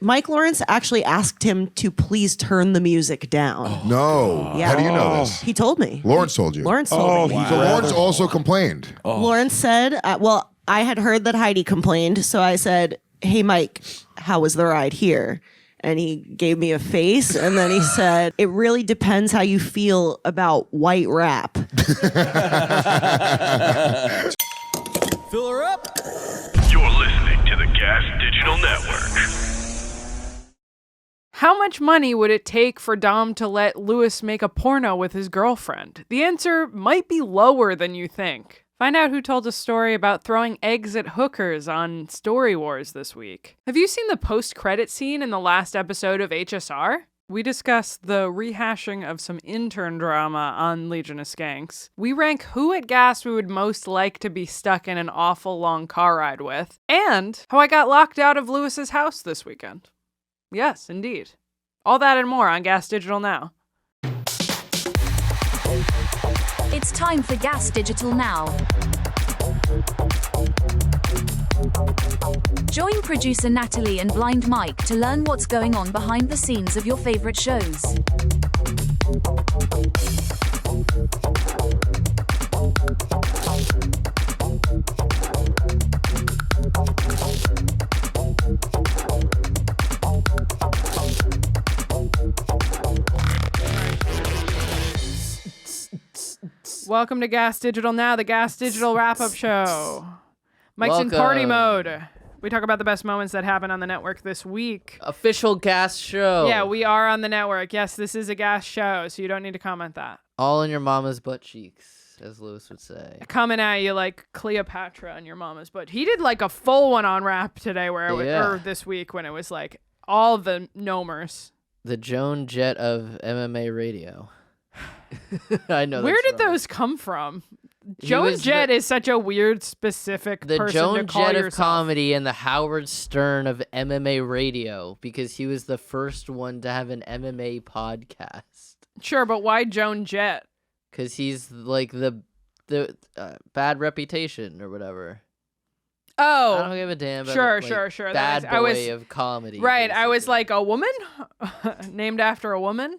Mike Lawrence actually asked him to please turn the music down. No. Yeah. How do you know this? He told me. Lawrence told you. Lawrence told me. So Lawrence also complained. Lawrence said, well, I had heard that Heidi complained, so I said, hey, Mike, how was the ride here? And he gave me a face, and then he said, it really depends how you feel about white rap. Fill her up. You're listening to the GaS Digital Network. How much money would it take for Dom to let Lewis make a porno with his girlfriend? The answer might be lower than you think. Find out who told a story about throwing eggs at hookers on Story Warz this week. Have you seen the post-credit scene in the last episode of HSR? We discuss the rehashing of some intern drama on Legion of Skanks. We rank who at GaS we would most like to be stuck in an awful long car ride with, and how I got locked out of Lewis's house this weekend. Yes, indeed. All that and more on GaS Digital Now. It's time for GaS Digital Now. Join producer Natalie and Blind Mike to learn what's going on behind the scenes of your favorite shows. Welcome to GaS Digital Now, the GaS Digital wrap-up show. Mike's in party mode. We talk about the best moments that happened on the network this week. Official GaS show. Yeah, we are on the network. Yes, this is a GaS show, so you don't need to comment that. All in your mama's butt cheeks, as Lewis would say. Coming at you like Cleopatra on your mama's butt. He did like a full one on rap today, where it was, or this week when it was like all the nomers. The Joan Jett of MMA radio. I know. Where did those come from? Joan Jett is such a weird, specific person the Joan to call Jett yourself. of comedy and the Howard Stern of MMA radio, because he was the first one to have an MMA podcast. Sure, but why Joan Jett? Because he's like the bad reputation or whatever. Oh, I don't give a damn. Sure, about, sure. Bad boy of comedy. Right, basically. I was like, a woman named after a woman.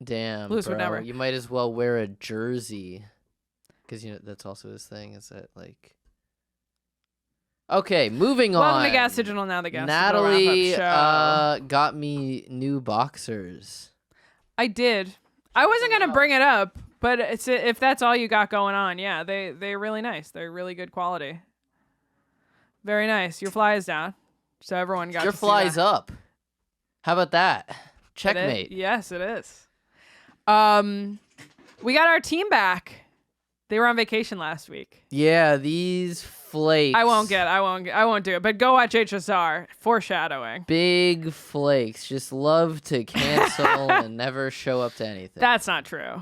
Damn, Lewis bro. would never. You might as well wear a jersey, because that's also his thing. Is that like? Okay, moving on. Welcome to GaS Digital Now, the GaS Natalie Digital wrap-up show. Got me new boxers. I did. I wasn't gonna bring it up, but if that's all you got going on, yeah, they're really nice. They're really good quality. Very nice. Your fly is down, so everyone got your to see fly's that. up. How about that? Checkmate. Yes, it is. We got our team back. They were on vacation last week. Yeah, these flakes. I won't do it. But go watch HSR. Foreshadowing. Big flakes. Just love to cancel and never show up to anything. That's not true.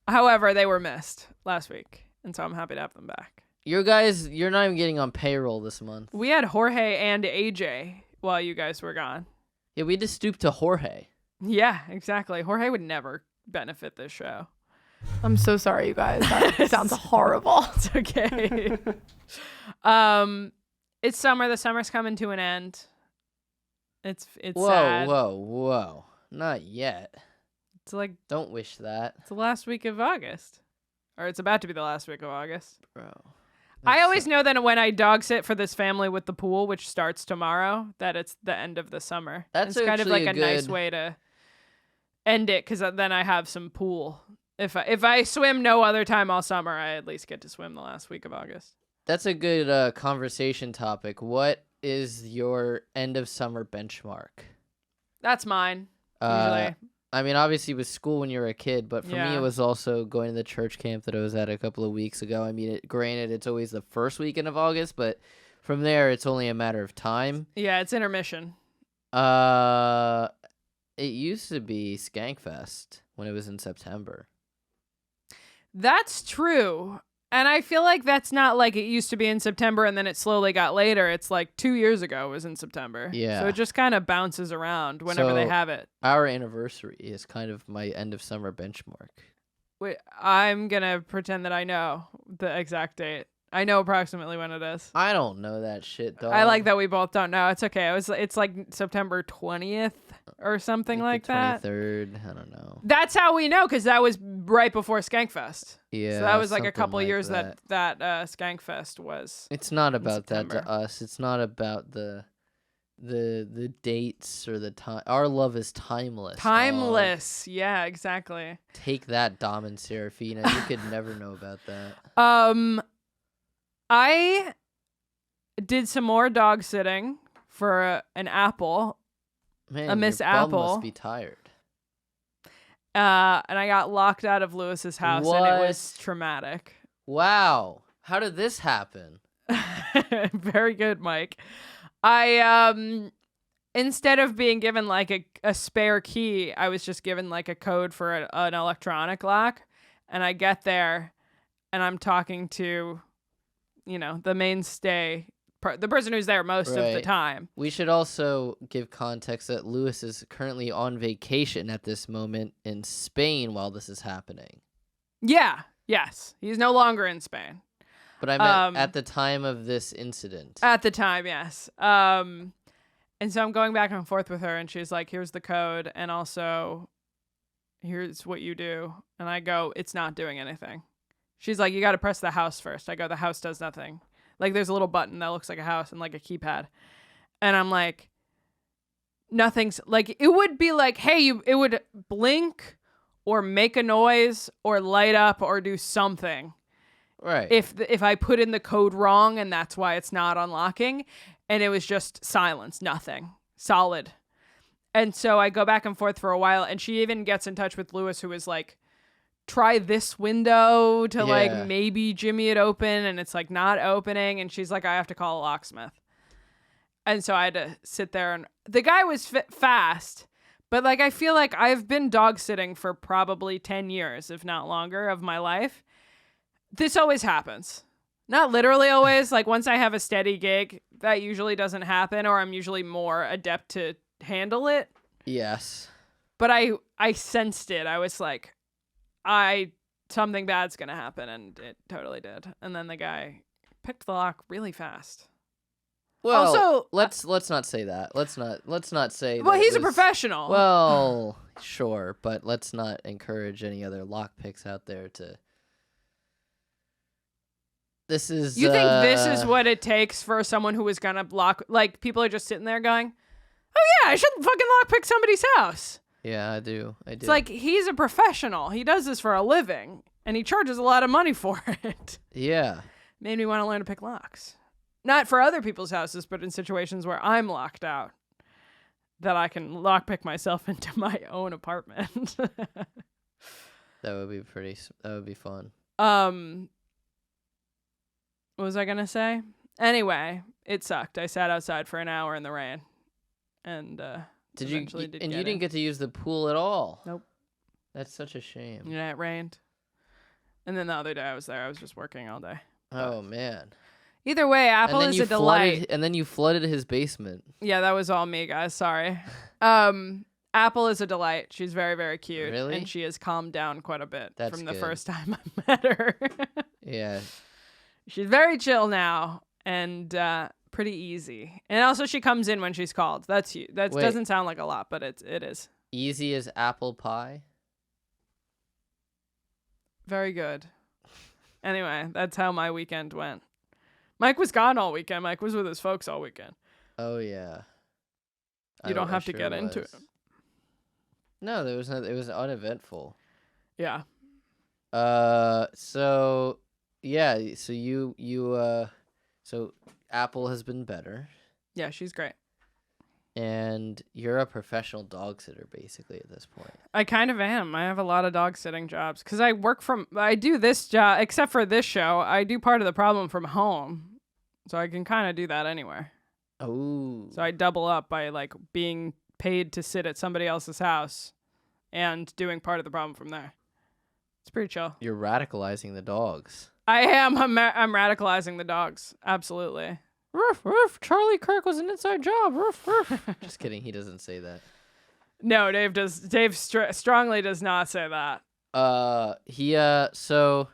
However, they were missed last week, and so I'm happy to have them back. You're not even getting on payroll this month. We had Jorge and AJ while you guys were gone. Yeah, we just stooped to Jorge. Yeah, exactly. Jorge would never benefit this show. I'm so sorry, you guys. That sounds horrible. It's okay. It's summer. The summer's coming to an end. It's sad. Whoa. Not yet. It's like, don't wish that. It's the last week of August. Or it's about to be the last week of August. Bro. I always know that when I dog sit for this family with the pool, which starts tomorrow, that it's the end of the summer. That's it's kind of like a good... nice way to end it, because then I have some pool. If I swim no other time all summer, I at least get to swim the last week of August. That's a good conversation topic. What is your end of summer benchmark? That's mine, usually. I mean, obviously with school when you were a kid, but for me it was also going to the church camp that I was at a couple of weeks ago. I mean, granted, it's always the first weekend of August, but from there, it's only a matter of time. Yeah, it's intermission. It used to be Skankfest when it was in September. That's true. And I feel like that's not like it used to be in September and then it slowly got later. It's like 2 years ago it was in September. Yeah. So it just kind of bounces around whenever they have it. Our anniversary is kind of my end of summer benchmark. Wait, I'm going to pretend that I know the exact date. I know approximately when it is. I don't know that shit, dog. I like that we both don't know. It's okay. It's like September 20th or something like that. 23rd. I don't know. That's how we know, because that was right before Skankfest. Yeah. So that was like a something couple like years that Skankfest was. It's not about that September. to us. It's not about the dates or the time. Our love is timeless. Timeless. Yeah, exactly. Dog. Take that, Dom and Serafina. You could never know about that. I did some more dog sitting for an Apple, Man, Miss your bum Apple. must be tired. and I got locked out of Lewis's house, and it was What? traumatic. Wow. How did this happen? Very good, Mike. I instead of being given like a spare key, I was just given like a code for an electronic lock, and I get there, and I'm talking to, the mainstay, the person who's there most of the Right. time. We should also give context that Lewis is currently on vacation at this moment in Spain while this is happening. Yeah. Yes. He's no longer in Spain. But I meant at the time of this incident. At the time, yes. And so I'm going back and forth with her, and she's like, here's the code, and also here's what you do. And I go, it's not doing anything. She's like, you got to press the house first. I go, the house does nothing. Like, there's a little button that looks like a house and like a keypad. And I'm like, nothing's like, it would be like, hey, it would blink or make a noise or light up or do something. Right. If I put in the code wrong, and that's why it's not unlocking, and it was just silence, nothing, solid. And so I go back and forth for a while, and she even gets in touch with Lewis, who is like, try this window to like maybe jimmy it open, and it's like not opening, and she's like, I have to call a locksmith. And so I had to sit there, and the guy was fast, but like I feel like I've been dog sitting for probably 10 years, if not longer, of my life. This always happens. Not literally always. Like once I have a steady gig, that usually doesn't happen, or I'm usually more adept to handle it. Yes. But I sensed it. I was like, something bad's gonna happen, and it totally did. And then the guy picked the lock really fast. Well, also, let's not say that. Let's not say. Well, that he's it a was- professional. Well, sure, but let's not encourage any other lock picks out there to. This is. You think this is what it takes for someone who is gonna block? Like people are just sitting there going, "Oh yeah, I should fucking lockpick somebody's house." Yeah, I do. It's like he's a professional. He does this for a living, and he charges a lot of money for it. Yeah. Made me want to learn to pick locks, not for other people's houses, but in situations where I'm locked out, that I can lockpick myself into my own apartment. That would be That would be fun. What was I gonna say? Anyway, it sucked. I sat outside for an hour in the rain, and Did you? eventually And you didn't get to use the pool at all. Nope. That's such a shame. Yeah, it rained. And then the other day I was there. I was just working all day. Oh man. Either way, Apple is a delight. And then you flooded his basement. Yeah, that was all me, guys. Sorry. Apple is a delight. She's very, very cute. Really? And she has calmed down quite a bit That's from the good. first time I met her. Yeah. She's very chill now and pretty easy. And also she comes in when she's called. That Wait. doesn't sound like a lot, but it is. Easy as apple pie. Very good. Anyway, that's how my weekend went. Mike was gone all weekend. Mike was with his folks all weekend. Oh yeah. You don't have to get into it. No, there was no. It was uneventful. Yeah. So yeah. So so Apple has been better, Yeah, she's great. and you're a professional dog sitter basically at this point. I kind of am. I have a lot of dog sitting jobs because I do this job, except for this show. I do part of the problem from home. So I can kind of do that anywhere. Oh. So I double up by like being paid to sit at somebody else's house and doing part of the problem from there. It's pretty chill. You're radicalizing the dogs. I am. I'm radicalizing the dogs. Absolutely. Ruff, ruff, Charlie Kirk was an inside job. Ruff, ruff. Just kidding. He doesn't say that. No, Dave does. Dave strongly does not say that. So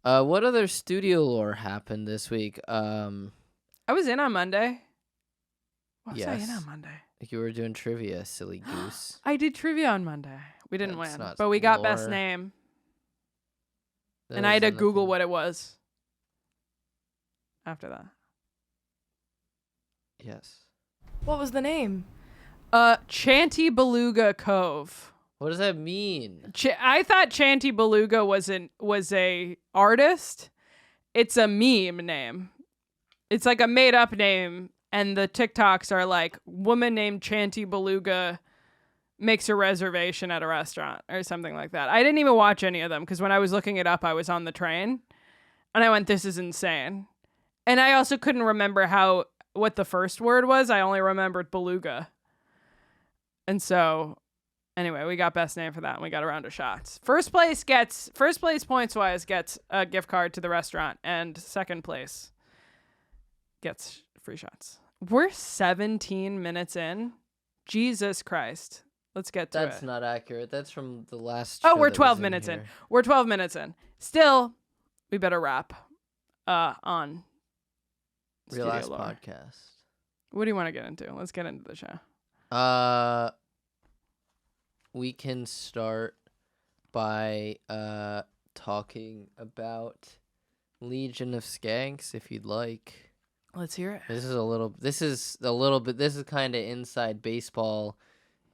What other studio lore happened this week? I was in on Monday. What was I in Yes. on Monday? You were doing trivia, silly goose. I did trivia on Monday. We didn't That's win, not but we got best lore. name. That And I had to is Google nothing. what it was after that. Yes. What was the name? Chanty Beluga Cove. What does that mean? I thought Chanty Beluga was a artist. It's a meme name. It's like a made up name, and the TikToks are like, woman named Chanty Beluga makes a reservation at a restaurant or something like that. I didn't even watch any of them because when I was looking it up, I was on the train, and I went, "This is insane." And I also couldn't remember what the first word was. I only remembered beluga. And so, anyway, we got best name for that, and we got a round of shots. First place points wise gets a gift card to the restaurant, and second place gets free shots. We're 17 minutes in. Jesus Christ. Let's get to it. That's not accurate. That's from the last. Oh, show we're that 12 was minutes in. here. We're 12 minutes in. Still, we better wrap on Real Studio Ass Lore. Podcast. What do you want to get into? Let's get into the show. We can start by talking about Legion of Skanks if you'd like. Let's hear it. This is kind of inside baseball,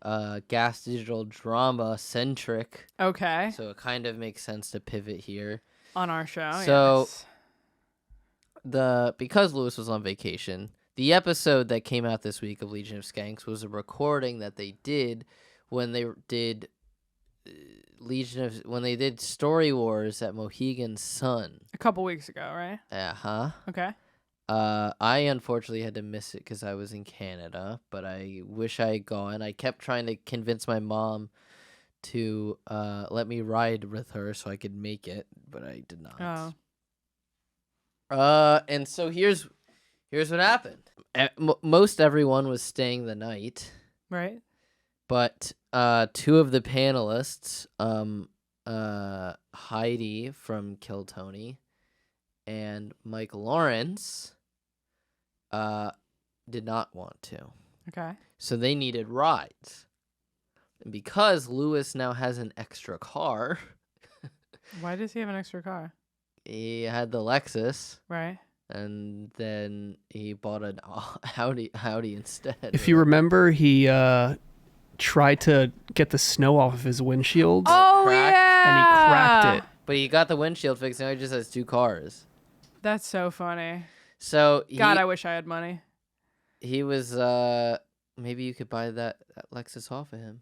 GaS digital drama centric. Okay. So it kind of makes sense to pivot here. On our show. So- Yes. Because Lewis was on vacation, the episode that came out this week of Legion of Skanks was a recording that they did when they did when they did Story Warz at Mohegan Sun. A couple weeks ago, right? Okay. Okay. I unfortunately had to miss it because I was in Canada, but I wish I had gone. I kept trying to convince my mom to let me ride with her so I could make it, but I did not. Oh. And so here's what happened. Most everyone was staying the night, Right. but two of the panelists, Heidi from Kill Tony and Mike Lawrence, did not want to. Okay. So they needed rides. And because Lewis now has an extra car, Why does he have an extra car? he had the Lexus, Right. and then he bought an Audi instead. If you remember, he tried to get the snow off of his windshield, Oh, Cracked, yeah. and he cracked it. But he got the windshield fixed, now he just has two cars. That's so funny. So God, I wish I had money. he was maybe you could buy that Lexus off of him.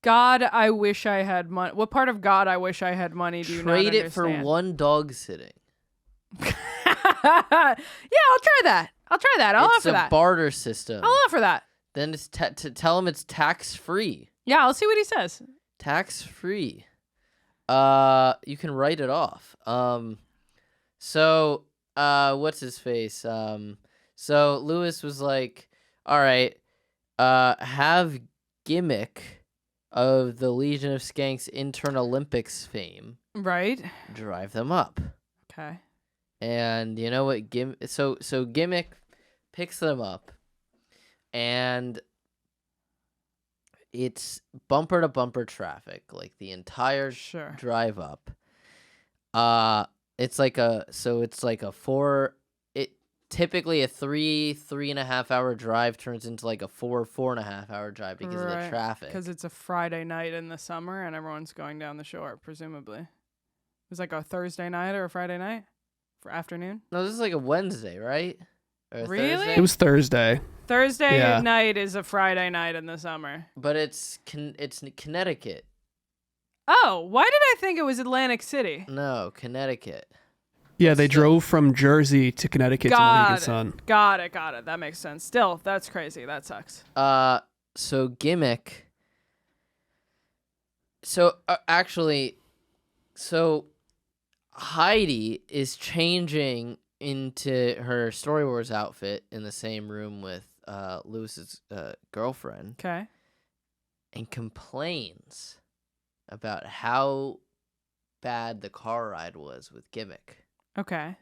God, I wish I had money. What part of God, I wish I had money do you not Trade it for understand? one dog sitting. Yeah, I'll try that. I'll It's offer a that. barter system. I'll offer that. Then it's to tell him it's tax free. Yeah, I'll see what he says. Tax free. You can write it off. So what's his face? So Lewis was like, all right, have Gimmick of the Legion of Skanks Intern Olympics fame Right. drive them up. Okay. And you know what? So Gimmick picks them up, and it's bumper to bumper traffic, like the entire Sure. drive up. It's like a typically a 3.5 hour drive turns into like a 4.5 hour drive because of the traffic. Because it's a Friday night in the summer and everyone's going down the shore, presumably. It was like a Thursday night or a Friday night for afternoon. No, this is like a Wednesday, right? Or a Really? Thursday? It was Thursday. Thursday Yeah. night is a Friday night in the summer. But it's Connecticut. Oh, why did I think it was Atlantic City? No, Connecticut. Yeah, they drove from Jersey to Connecticut to Mohegan Sun. Got it. That makes sense. Still, that's crazy. That sucks. So Gimmick. So actually, Heidi is changing into her Story Warz outfit in the same room with Lewis's girlfriend, Okay. and complains about how bad the car ride was with Gimmick. Okay.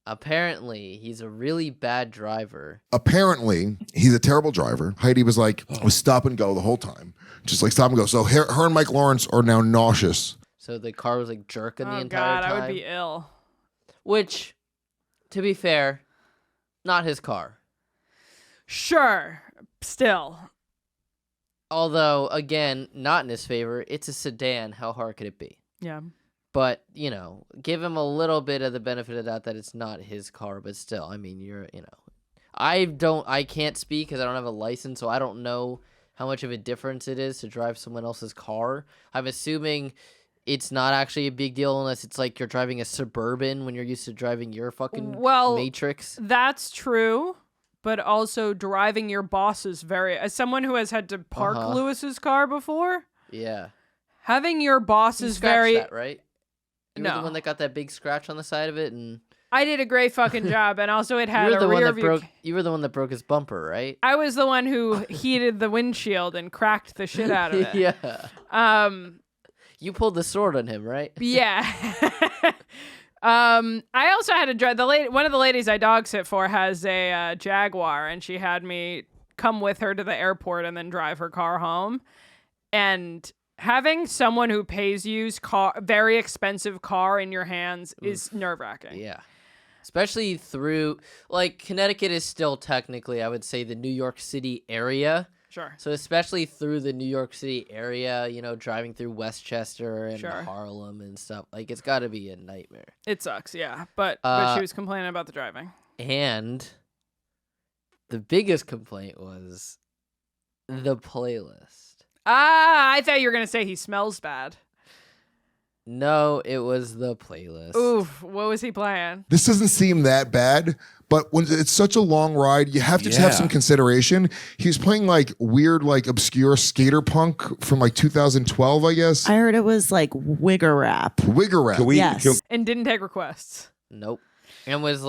Apparently, he's a really bad driver. Apparently, he's a terrible driver. Heidi was like, was stop and go the whole time. Just like stop and go. So her and Mike Lawrence are now nauseous. So the car was like jerking the Oh entire God, time. I would be ill. Which, to be fair, not his car. Sure. Still. Although, again, not in his favor. It's a sedan. How hard could it be? Yeah. But, give him a little bit of the benefit of that it's not his car, but still, I mean, I can't speak because I don't have a license, so I don't know how much of a difference it is to drive someone else's car. I'm assuming it's not actually a big deal unless it's like you're driving a Suburban when you're used to driving your fucking Matrix. That's true. But also driving your boss is as someone who has had to park Lewis's car before. Yeah. Having your boss is very that, right? You were No. the one that got that big scratch on the side of it, and I did a great fucking job, and also it had a rear view. You were the one that broke his bumper, right? I was the one who heated the windshield and cracked the shit out of it. Yeah. You pulled the sword on him, right? Yeah. I also had to drive. One of the ladies I dog sit for has a Jaguar, and she had me come with her to the airport and then drive her car home. And having someone who pays you's very expensive car in your hands is nerve-wracking. Yeah. Especially through, Connecticut is still technically, I would say, the New York City area. Sure. So especially through the New York City area, driving through Westchester and Sure. Harlem and stuff, it's got to be a nightmare. It sucks, yeah. But she was complaining about the driving. And the biggest complaint was the playlist. I thought you were going to say he smells bad. No, it was the playlist. Oof, what was he playing? This doesn't seem that bad, but when it's such a long ride, you have to have some consideration. He's playing weird, obscure skater punk from 2012, I guess. I heard it was wigger rap. Wigger rap. Yes. And didn't take requests. Nope. And was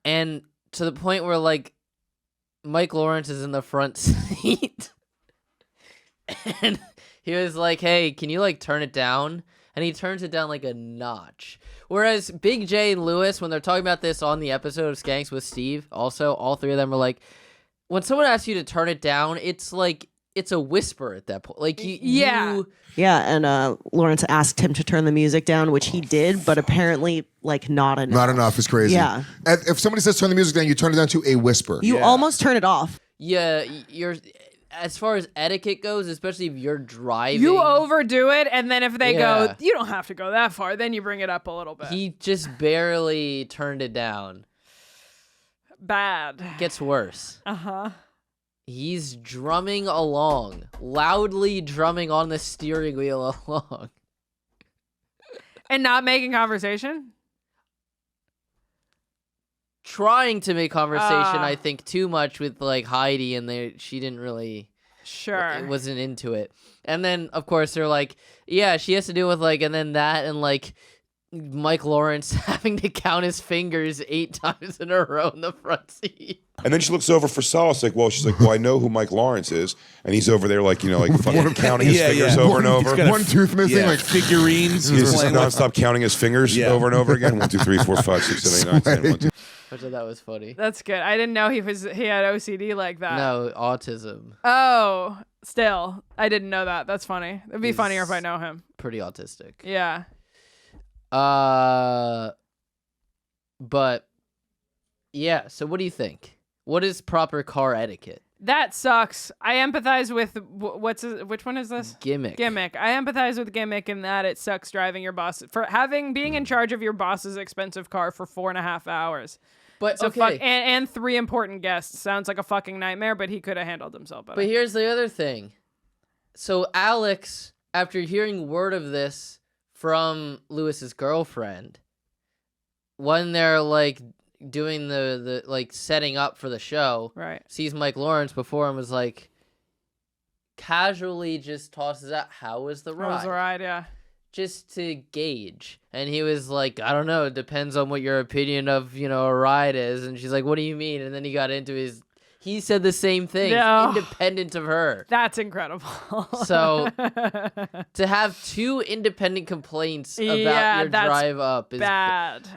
and to the point where Mike Lawrence is in the front seat. And he was like, hey, can you turn it down? And he turns it down a notch. Whereas Big J and Lewis, when they're talking about this on the episode of Skanks with Steve, also, all three of them are like, when someone asks you to turn it down, it's it's a whisper at that point. Yeah. Yeah, and Lawrence asked him to turn the music down, which he did, but apparently, not enough. Not enough is crazy. Yeah. If somebody says turn the music down, you turn it down to a whisper. You almost turn it off. Yeah, as far as etiquette goes, especially if you're driving. You overdo it, and then if they Yeah. go, you don't have to go that far, then you bring it up a little bit. He just barely turned it down. Bad. Gets worse. Uh-huh. He's drumming along, loudly drumming on the steering wheel along. And not making conversation? Trying to make conversation, I think, too much with Heidi, and she didn't really. Sure. Wasn't into it. And then, of course, they're like, yeah, she has to deal with and then that, and Mike Lawrence having to count his fingers 8 times in a row in the front seat. And then she looks over for solace, she's like, well, I know who Mike Lawrence is. And he's over there, fucking counting his fingers over and over. One tooth missing, He's figurines. just nonstop counting his fingers over and over again. 1, 2, 3, 4, 5, 6, 7, 8, 9, 10. 1, 2. I thought that was funny. That's good. I didn't know he had OCD like that. No, autism. Oh, still. I didn't know that. That's funny. It'd be funnier if I know him. Pretty autistic. Yeah. But yeah, so what do you think? What is proper car etiquette? That sucks. I empathize with which one is this? Gimmick. I empathize with Gimmick in that it sucks driving your boss for being in charge of your boss's expensive car for 4.5 hours. But So okay. and 3 important guests. Sounds like a fucking nightmare, but he could have handled himself better. But here's the other thing. So Alex, after hearing word of this from Lewis's girlfriend, when they're doing the setting up for the show, right, sees Mike Lawrence before and was casually just tosses out, how was the ride? How was the ride? Yeah. Just to gauge. And he was I don't know, it depends on what your opinion of, a ride is. And she's like, what do you mean? And then he got into he said the same thing, No. independent of her. That's incredible. So to have two independent complaints about your drive up is bad.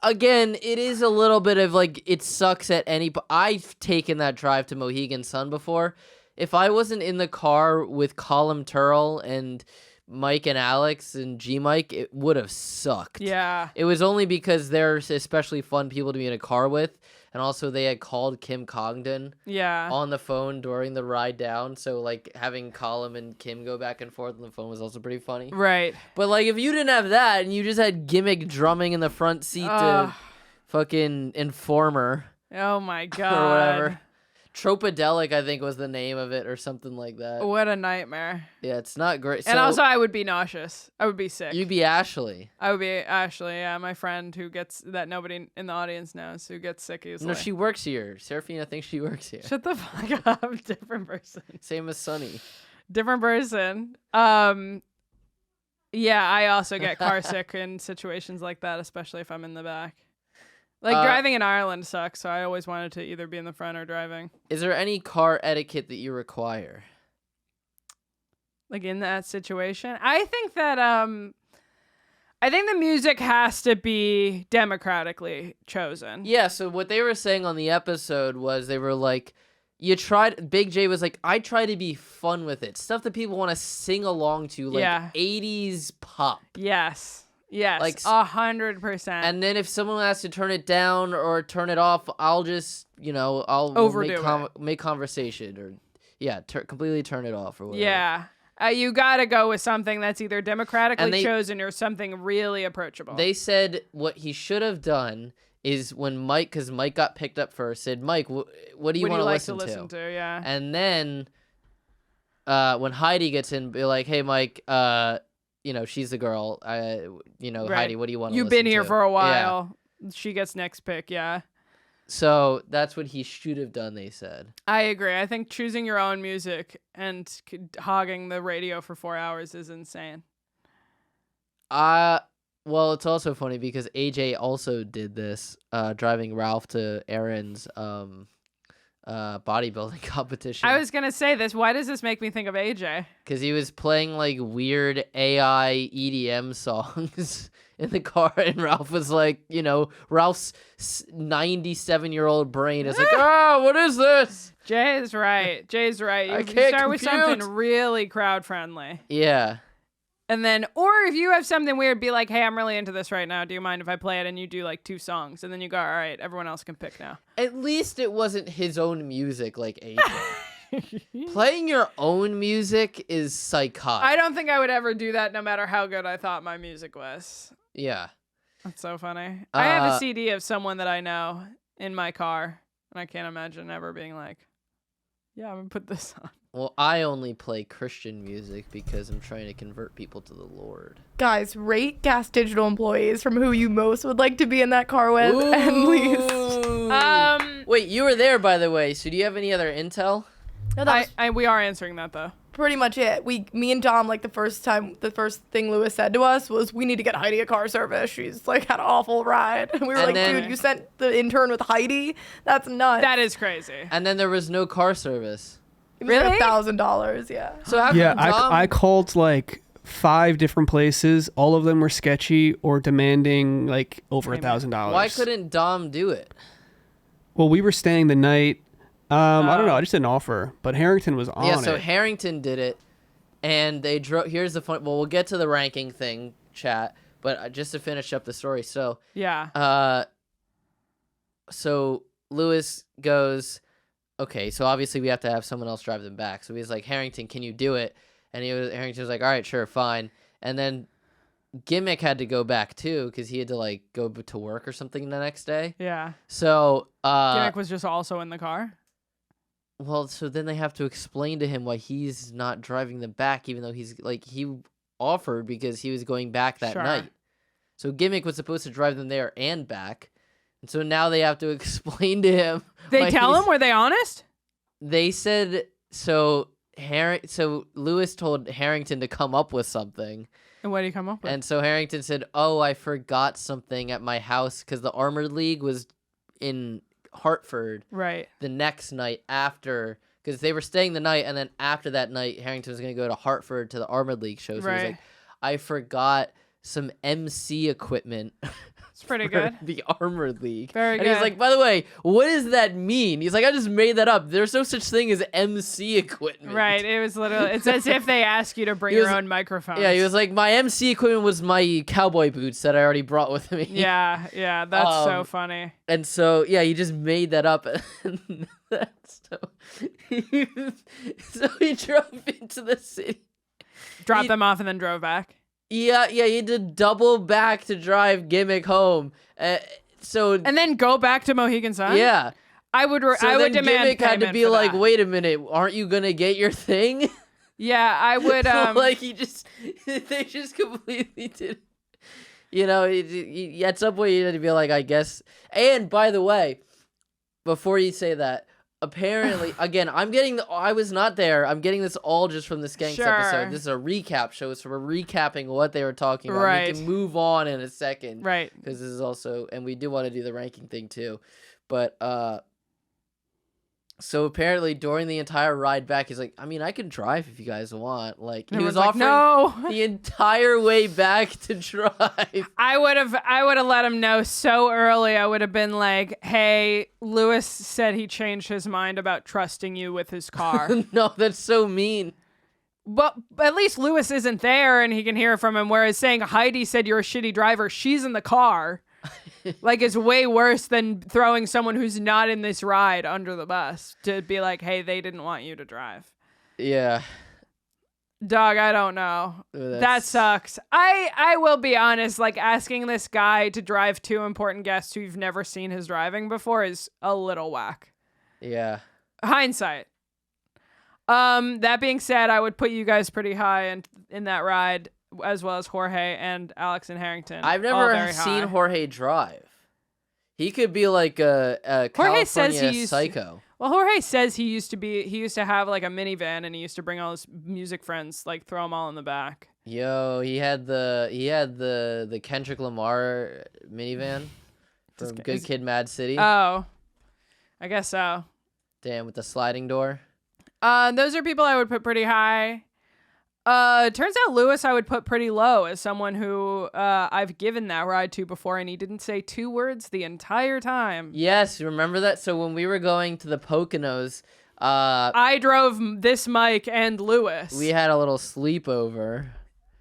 Again, it is a little bit of like, it sucks at any. I've taken that drive to Mohegan Sun before. If I wasn't in the car with Colin Turrell and Mike and Alex and G Mike, it would have sucked. Yeah. It was only because they're especially fun people to be in a car with. And also they had called Kim Congdon on the phone during the ride down. So like having Colin and Kim go back and forth on the phone was also pretty funny. Right. But like if you didn't have that and you just had Gimmick drumming in the front seat to fucking Informer. Oh my God. Or whatever. Tropadelic, I think, was the name of it or something like that. What a nightmare. Yeah, it's not great. And also, I would be nauseous. I would be sick. You'd be Ashley. I would be Ashley, yeah, my friend who gets, that nobody in the audience knows, who gets sick easily. No, she works here. Serafina thinks she works here. Shut the fuck up. Different person. Same as Sunny. Different person. Yeah, I also get car sick in situations like that, especially if I'm in the back. Like driving in Ireland sucks, so I always wanted to either be in the front or driving. Is there any car etiquette that you require? Like in that situation? I think that I think the music has to be democratically chosen. Yeah, so what they were saying on the episode was they were like, Big J was like, I try to be fun with it. Stuff that people want to sing along to, like 80s pop. Yes. Yes, like 100%. And then if someone has to turn it down or turn it off, I'll just, make conversation or, completely turn it off or whatever. Yeah. You got to go with something that's either democratically chosen or something really approachable. They said what he should have done is when Mike, because Mike got picked up first, said, Mike, what do you want to listen to? Yeah. And then when Heidi gets in, be like, hey, Mike, she's the girl. Right. Heidi, what do you want to listen to? You've been here for a while. Yeah. She gets next pick, yeah. So that's what he should have done, they said. I agree. I think choosing your own music and hogging the radio for 4 hours is insane. Well, it's also funny because AJ also did this, driving Ralph to Aaron's bodybuilding competition. I was gonna say this. Why does this make me think of AJ? Because he was playing like weird AI EDM songs in the car, and Ralph was like, Ralph's 97-year-old brain is like, oh, what is this? Jay's right. You start with something really crowd friendly. Yeah. And then, or if you have something weird, be like, hey, I'm really into this right now. Do you mind if I play it? And you do like 2 songs. And then you go, all right, everyone else can pick now. At least it wasn't his own music like AJ. Playing your own music is psychotic. I don't think I would ever do that no matter how good I thought my music was. Yeah. That's so funny. I have a CD of someone that I know in my car. And I can't imagine ever being like, yeah, I'm going to put this on. Well, I only play Christian music because I'm trying to convert people to the Lord. Guys, rate GaS Digital employees from who you most would like to be in that car with and least. Wait, you were there, by the way. So do you have any other intel? No, we are answering that, though. Pretty much it. Me and Dom, like the first thing Lewis said to us was, we need to get Heidi a car service. She's like had an awful ride. And we were dude, you sent the intern with Heidi? That's nuts. That is crazy. And then there was no car service. It was like $1,000, yeah. So how come I called like 5 different places. All of them were sketchy or demanding like over $1,000. Why couldn't Dom do it? Well, we were staying the night. I don't know. I just didn't offer, but Harrington was on it. Yeah, so Harrington did it, and they drove. Here's the fun. Well, we'll get to the ranking thing, chat. But just to finish up the story, so yeah. So Lewis goes, okay, so obviously we have to have someone else drive them back. So he's like, Harrington, can you do it? And Harrington was like, all right, sure, fine. And then Gimmick had to go back too because he had to like go to work or something the next day. Yeah. So Gimmick was just also in the car. Well, so then they have to explain to him why he's not driving them back, even though he's like he offered because he was going back that night. So Gimmick was supposed to drive them there and back. And so now they have to explain to him. They tell him? Were they honest? They said so. So Lewis told Harrington to come up with something. And what did he come up with? And so Harrington said, "Oh, I forgot something at my house because the Armored League was in Hartford Right. the next night after, because they were staying the night, and then after that night, Harrington was going to go to Hartford to the Armored League show. So he was Right. like, I forgot some MC equipment. It's pretty for good. The Armored League. Very and good. he's like, by the way, what does that mean? He's like, I just made that up. There's no such thing as MC equipment. Right. It was literally, it's as if they ask you to bring your own microphone. Yeah, he was like, my MC equipment was my cowboy boots that I already brought with me. Yeah, that's so funny. And so, yeah, he just made that up. And so he drove into the city. Dropped them off and then drove back. Yeah, he had to double back to drive Gimmick home. And then go back to Mohegan Sun? Yeah. I would So I would then demand Gimmick had to payment be for like, that. wait a minute, aren't you gonna get your thing? Yeah, I would like they just completely did. You know, at some point you had to be like, I guess. And by the way, before you say that, apparently, again, I was not there. I'm getting this all just from the Skanks episode. This is a recap show, so we're recapping what they were talking about. Right. We can move on in a second. Right. Because this is also, and we do want to do the ranking thing too. But, so apparently during the entire ride back, he's like, I mean, I can drive if you guys want. Like, he was offering the entire way back to drive. I would have let him know so early. I would have been like, hey, Lewis said he changed his mind about trusting you with his car. No, that's so mean. But at least Lewis isn't there and he can hear from him. Whereas saying Heidi said you're a shitty driver, she's in the car. Like, it's way worse than throwing someone who's not in this ride under the bus to be like, hey, they didn't want you to drive. Yeah. Dog, I don't know. That sucks. I will be honest, like, asking this guy to drive two important guests who you've never seen his driving before is a little whack. Yeah. Hindsight. That being said, I would put you guys pretty high in that ride, as well as Jorge and Alex and Harrington. I've never seen Jorge drive. He could be like a California psycho. Well, Jorge says he used to have like a minivan and he used to bring all his music friends, like throw them all in the back. Yo, he had the Kendrick Lamar minivan from Good Kid, Mad City. Oh, I guess so. Damn, with the sliding door. Those are people I would put pretty high. Turns out Lewis I would put pretty low as someone who I've given that ride to before, and he didn't say two words the entire time. Yes, remember that? So when we were going to the Poconos, I drove this Mike and Lewis. We had a little sleepover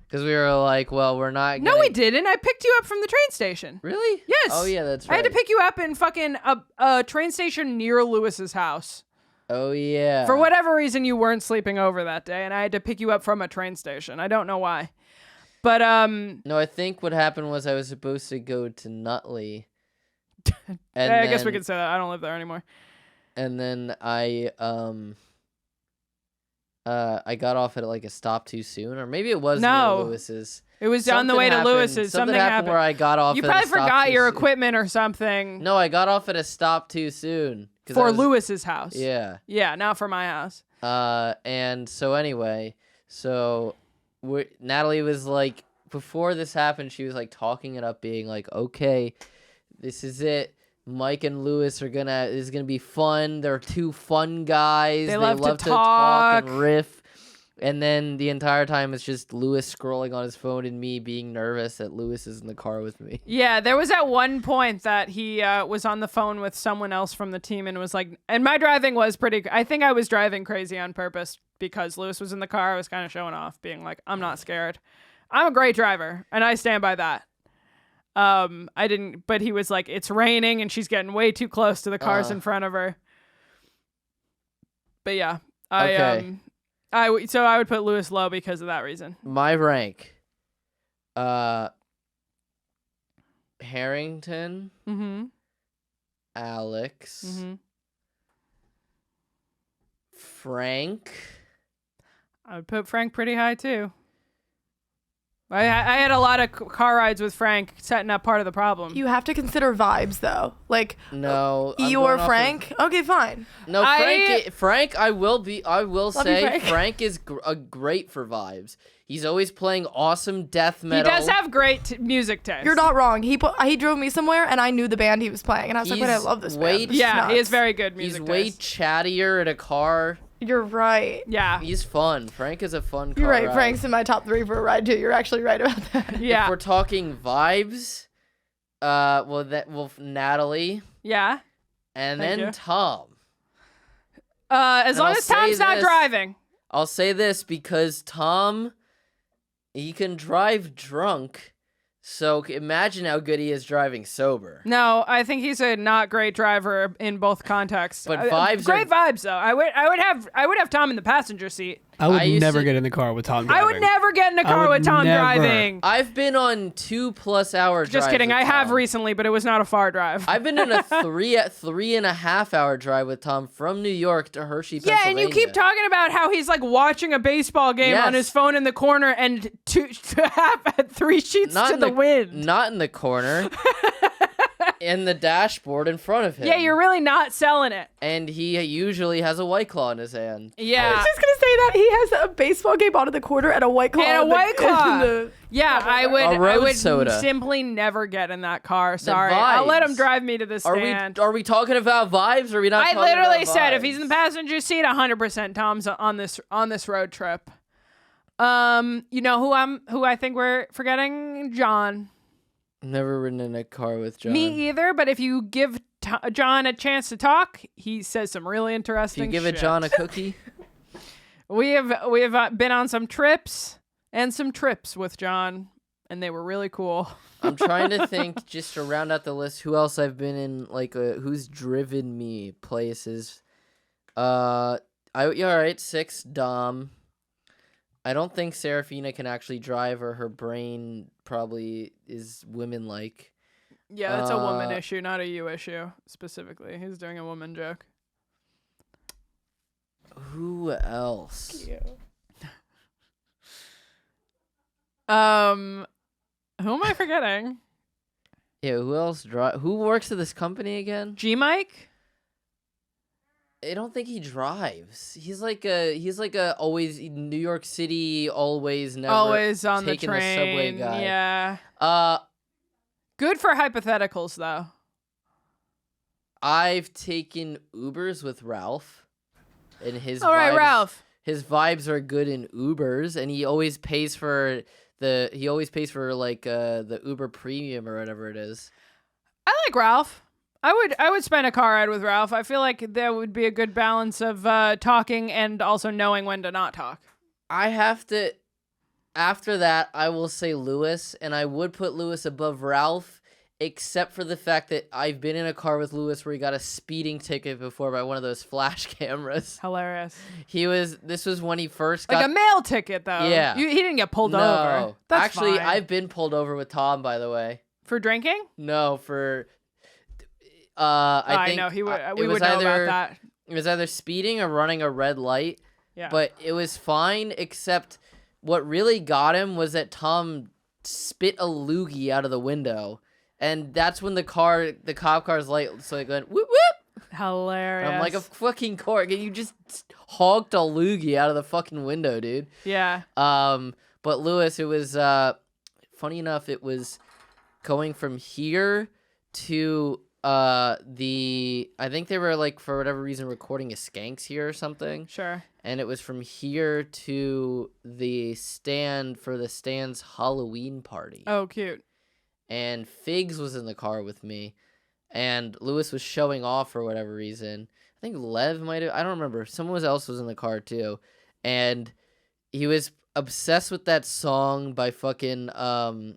because we were like, well, we're not No, we didn't. I picked you up from the train station. Really? Yes. Oh, yeah, that's right. I had to pick you up in fucking a train station near Lewis's house. Oh, yeah. For whatever reason, you weren't sleeping over that day, and I had to pick you up from a train station. I don't know why. But, No, I think what happened was I was supposed to go to Nutley. And I guess we could say that. I don't live there anymore. And then I got off at like a stop too soon, or maybe it was near Lewis's. It was on the way to Lewis's. Something happened where I got off. You probably forgot your equipment or something. No, I got off at a stop too soon. For Lewis's house. Yeah. Yeah, not for my house. And so anyway, Natalie was like, before this happened, she was like talking it up, being like, okay, this is it. Mike and Lewis this is gonna be fun. They're two fun guys. They love to talk and riff. And then the entire time it's just Lewis scrolling on his phone and me being nervous that Lewis is in the car with me. Yeah, there was at one point that he was on the phone with someone else from the team and was like, and my driving was I think I was driving crazy on purpose because Lewis was in the car. I was kind of showing off, being like, I'm not scared. I'm a great driver, and I stand by that. But he was like, it's raining and she's getting way too close to the cars in front of her. But yeah, I would put Lewis low because of that reason. My rank, Harrington, Alex, Frank. I would put Frank pretty high too. I had a lot of car rides with Frank, setting up part of the problem. You have to consider vibes, though. Like, no, Eeyore Frank. Okay, fine. No, Frank. I will say Frank is great for vibes. He's always playing awesome death metal. He does have great music taste. You're not wrong. He drove me somewhere, and I knew the band he was playing, and I was like, "Wait, I love this band." Yeah, he has very good music taste. He's way chattier in a car. You're right. Yeah. He's fun. Frank is a fun car You're right. ride. Frank's in my top 3 for a ride, too. You're actually right about that. Yeah. If we're talking vibes, Natalie. Yeah. And then Tom. As long as Tom's not driving. I'll say this because Tom, he can drive drunk. So imagine how good he is driving sober. No, I think he's a not great driver in both contexts. But vibes, great vibes though. I would have Tom in the passenger seat. I would never get in the car with Tom driving. I would never get in a car with Tom driving. I've been on 2+ hour drives. Just kidding. I have recently, but it was not a far drive. I've been in a 3.5 hour drive with Tom from New York to Hershey, Pennsylvania. Yeah, and you keep talking about how he's like watching a baseball game on his phone in the corner and to have 3 sheets to the wind. Not in the corner. In the dashboard in front of him. Yeah, you're really not selling it. And he usually has a White Claw in his hand. Yeah. I was just going to say that. He has a baseball game on in the corner and a White Claw. And a White Claw. Yeah, I would soda. simply never get in that car. Sorry. I'll let him drive me to the stand. Are we talking about vibes or are we not talking about I literally vibes? said if he's in the passenger seat, 100% Tom's on this road trip. You know who I think we're forgetting? John. Never ridden in a car with John. Me either, but if you give John a chance to talk, he says some really interesting shit. You give John a cookie? We have been on some trips with John, and they were really cool. I'm trying to think, just to round out the list, who else I've been in, who's driven me places. All right, 6, Dom. I don't think Serafina can actually drive, or her brain probably is women-like. Yeah, that's a woman issue, not a you issue, specifically. He's doing a woman joke. Who else? Cute. Who am I forgetting? Yeah, who else who works at this company again? G-Mike? I don't think he drives. He's like a always New York City, always never always on the taking train. subway guy. Yeah. Good for hypotheticals though. I've taken Ubers with Ralph, and his Ralph. His vibes are good in Ubers, and he always pays for the Uber Premium or whatever it is. I like Ralph. I would spend a car ride with Ralph. I feel like there would be a good balance of talking and also knowing when to not talk. I have to. After that, I will say Lewis, and I would put Lewis above Ralph, except for the fact that I've been in a car with Lewis where he got a speeding ticket before by one of those flash cameras. Hilarious. This was when he first got... Like a mail ticket, though. Yeah. He didn't get pulled over. That's actually, fine. I've been pulled over with Tom, by the way. For drinking? No, for... I know we would know about that. It was either speeding or running a red light. Yeah. But it was fine, except what really got him was that Tom spit a loogie out of the window, and that's when the cop car's light, so it went whoop whoop. Hilarious. I'm like a fucking cork. You just hogged a loogie out of the fucking window, dude. Yeah. But Lewis, it was funny enough. It was going from here to. I think they were for whatever reason recording a Skanks here or something. Sure. And it was from here to the stand for the stand's Halloween party. Oh, cute. And Figs was in the car with me, and Lewis was showing off for whatever reason. I think Lev might have, I don't remember. Someone else was in the car too. And he was obsessed with that song by fucking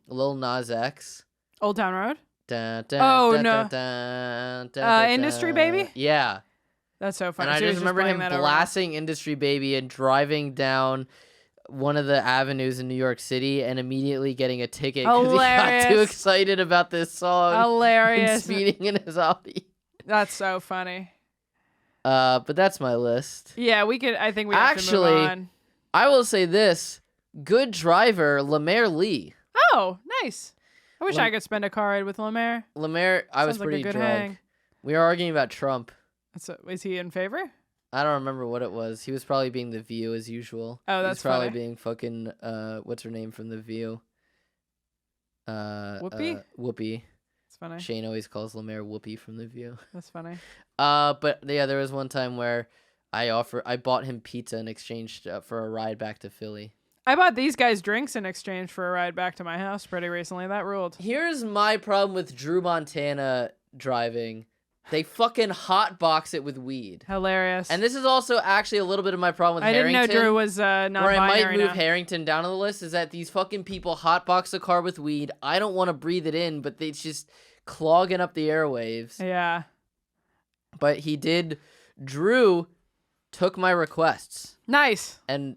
Lil Nas X. Old Town Road? Industry Baby? Yeah. That's so funny. And I just remember him blasting Industry Baby and driving down one of the avenues in New York City and immediately getting a ticket because he got too excited about this song. Hilarious. And speeding in his Audi. That's so funny. But that's my list. Yeah, I think we have to move on. I will say this. Good driver, Lemaire Lee. Oh, nice. I wish I could spend a car ride with Lemaire. Lemaire, I was Sounds like a pretty good drunk. hang. We were arguing about Trump. Is he in favor? I don't remember what it was. He was probably being The View as usual. Oh, that's He's probably funny. being fucking what's her name from The View? Whoopi? Whoopi. That's funny. Shane always calls Lemaire Whoopi from The View. That's funny. But yeah, there was one time where I bought him pizza in exchange for a ride back to Philly. I bought these guys drinks in exchange for a ride back to my house pretty recently. That ruled. Here's my problem with Drew Montana driving. They fucking hotbox it with weed. Hilarious. And this is also actually a little bit of my problem with I Harrington. didn't know Drew was non-binary. Where I might move now. Harrington down on the list is that these fucking people hotbox the car with weed. I don't want to breathe it in, but it's just clogging up the airwaves. Yeah. But Drew took my requests. Nice. And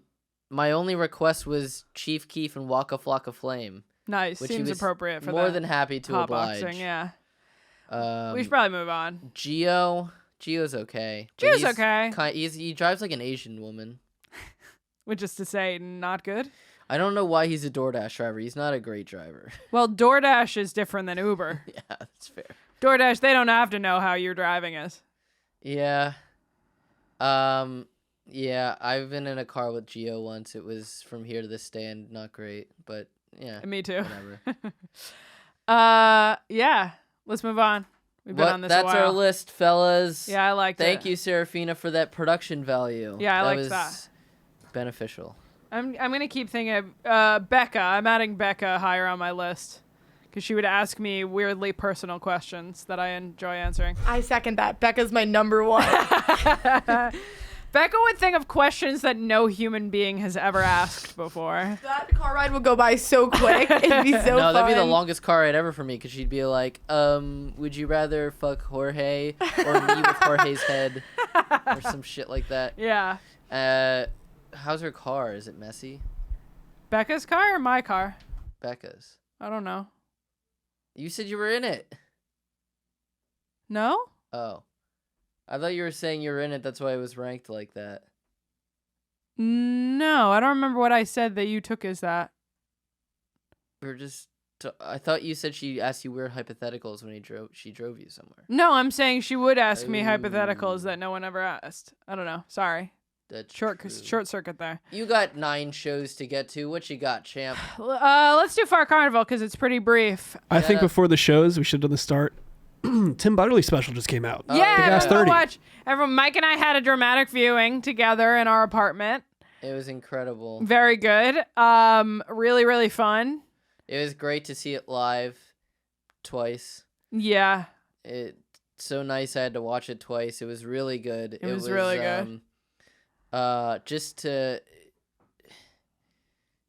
my only request was Chief Keef and Waka Flocka Flame. Nice. Which he Seems was appropriate for more that. than happy to oblige. Hotboxing, yeah. We should probably move on. Gio's okay. Gio's okay. He drives like an Asian woman. Which is to say, not good. I don't know why he's a DoorDash driver. He's not a great driver. Well, DoorDash is different than Uber. Yeah, that's fair. DoorDash, they don't have to know how your driving is. Yeah. Yeah, I've been in a car with Gio once. It was from here to the stand, not great, but yeah. Me too. Whatever. Yeah. Let's move on. We've been on this a while. That's our list, fellas. Yeah, I liked it. Thank you, Serafina, for that production value. Yeah, I liked was that. Beneficial. I'm gonna keep thinking of Becca. I'm adding Becca higher on my list because she would ask me weirdly personal questions that I enjoy answering. I second that. Becca's my number one. Becca would think of questions that no human being has ever asked before. That car ride would go by so quick. It'd be so fun. No, that'd be the longest car ride ever for me because she'd be like, would you rather fuck Jorge or me with Jorge's head or some shit like that? Yeah. How's her car? Is it messy? Becca's car or my car? Becca's. I don't know. You said you were in it. No? Oh. I thought you were saying you were in it. That's why it was ranked like that. No, I don't remember what I said that you took as that. We were just. I thought you said she asked you weird hypotheticals when she drove you somewhere. No, I'm saying she would ask me hypotheticals that no one ever asked. I don't know. Sorry. That's short circuit there. You got 9 shows to get to. What you got, champ? Let's do Far Carnival because it's pretty brief. I think before the shows, we should have done the start. Tim Butterly special just came out. Yeah, the GaS 30. Watch. Everyone, Mike and I had a dramatic viewing together in our apartment. It was incredible. Very good. Really, really fun. It was great to see it live twice. Yeah. It's so nice I had to watch it twice. It was really good. It was really good. Just to,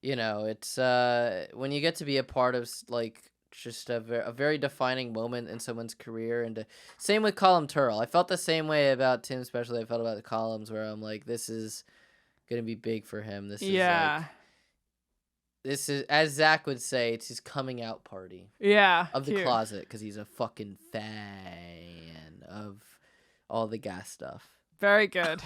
it's when you get to be a part of like just a very defining moment in someone's career, and same with Colum Turrell. I felt the same way about Tim, especially I felt about the columns where I'm like, this is gonna be big for him. This is, as Zach would say, it's his coming out party. Yeah. Of the closet, because he's a fucking fan of all the GaS stuff. Very good.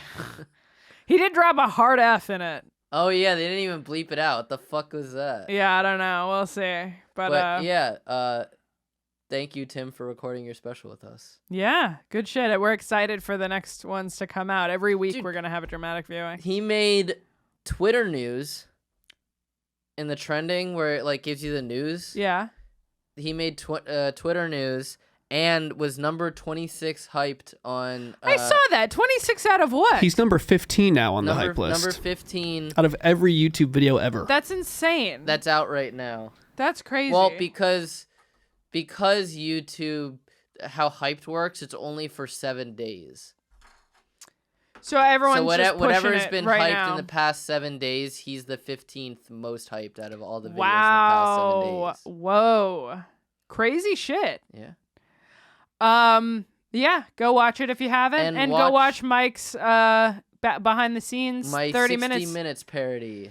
He did drop a hard F in it. Oh, yeah, they didn't even bleep it out. What the fuck was that? Yeah, I don't know. We'll see. But yeah, thank you, Tim, for recording your special with us. Yeah, good shit. We're excited for the next ones to come out. Every week we're going to have a dramatic viewing. He made Twitter news in the trending where it like gives you the news. Yeah. He made Twitter news and was number 26 hyped on... I saw that. 26 out of what? He's number 15 now on the hype list. Number 15. Out of every YouTube video ever. That's insane. That's out right now. That's crazy. Well, because YouTube, how hyped works, it's only for 7 days. So everyone's whatever has been right hyped now. in the past 7 days, he's the 15th most hyped out of all the videos in the wow. past 7 days. Whoa. Crazy shit. Yeah. Yeah, go watch it if you haven't, and go watch Mike's behind the scenes 30 minutes. 60 minutes parody.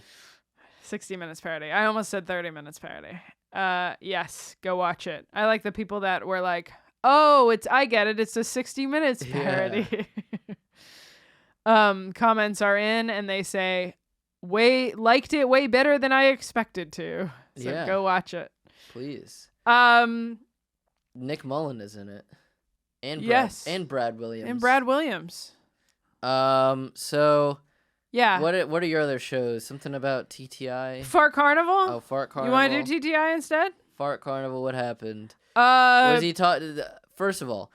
60 minutes parody. I almost said 30 minutes parody. Yes, go watch it. I like the people that were like, "Oh, I get it. It's a 60 minutes parody." Yeah. Comments are in and they say, liked it way better than I expected to. So Yeah. go watch it. Please. Um, Nick Mullen is in it. And Brad, yes. and Brad Williams. And Brad Williams. So Yeah. what are your other shows? Something about TTI? Fart Carnival? Oh, Fart Carnival. You want to do TTI instead? Fart Carnival, what happened? Was he First of all,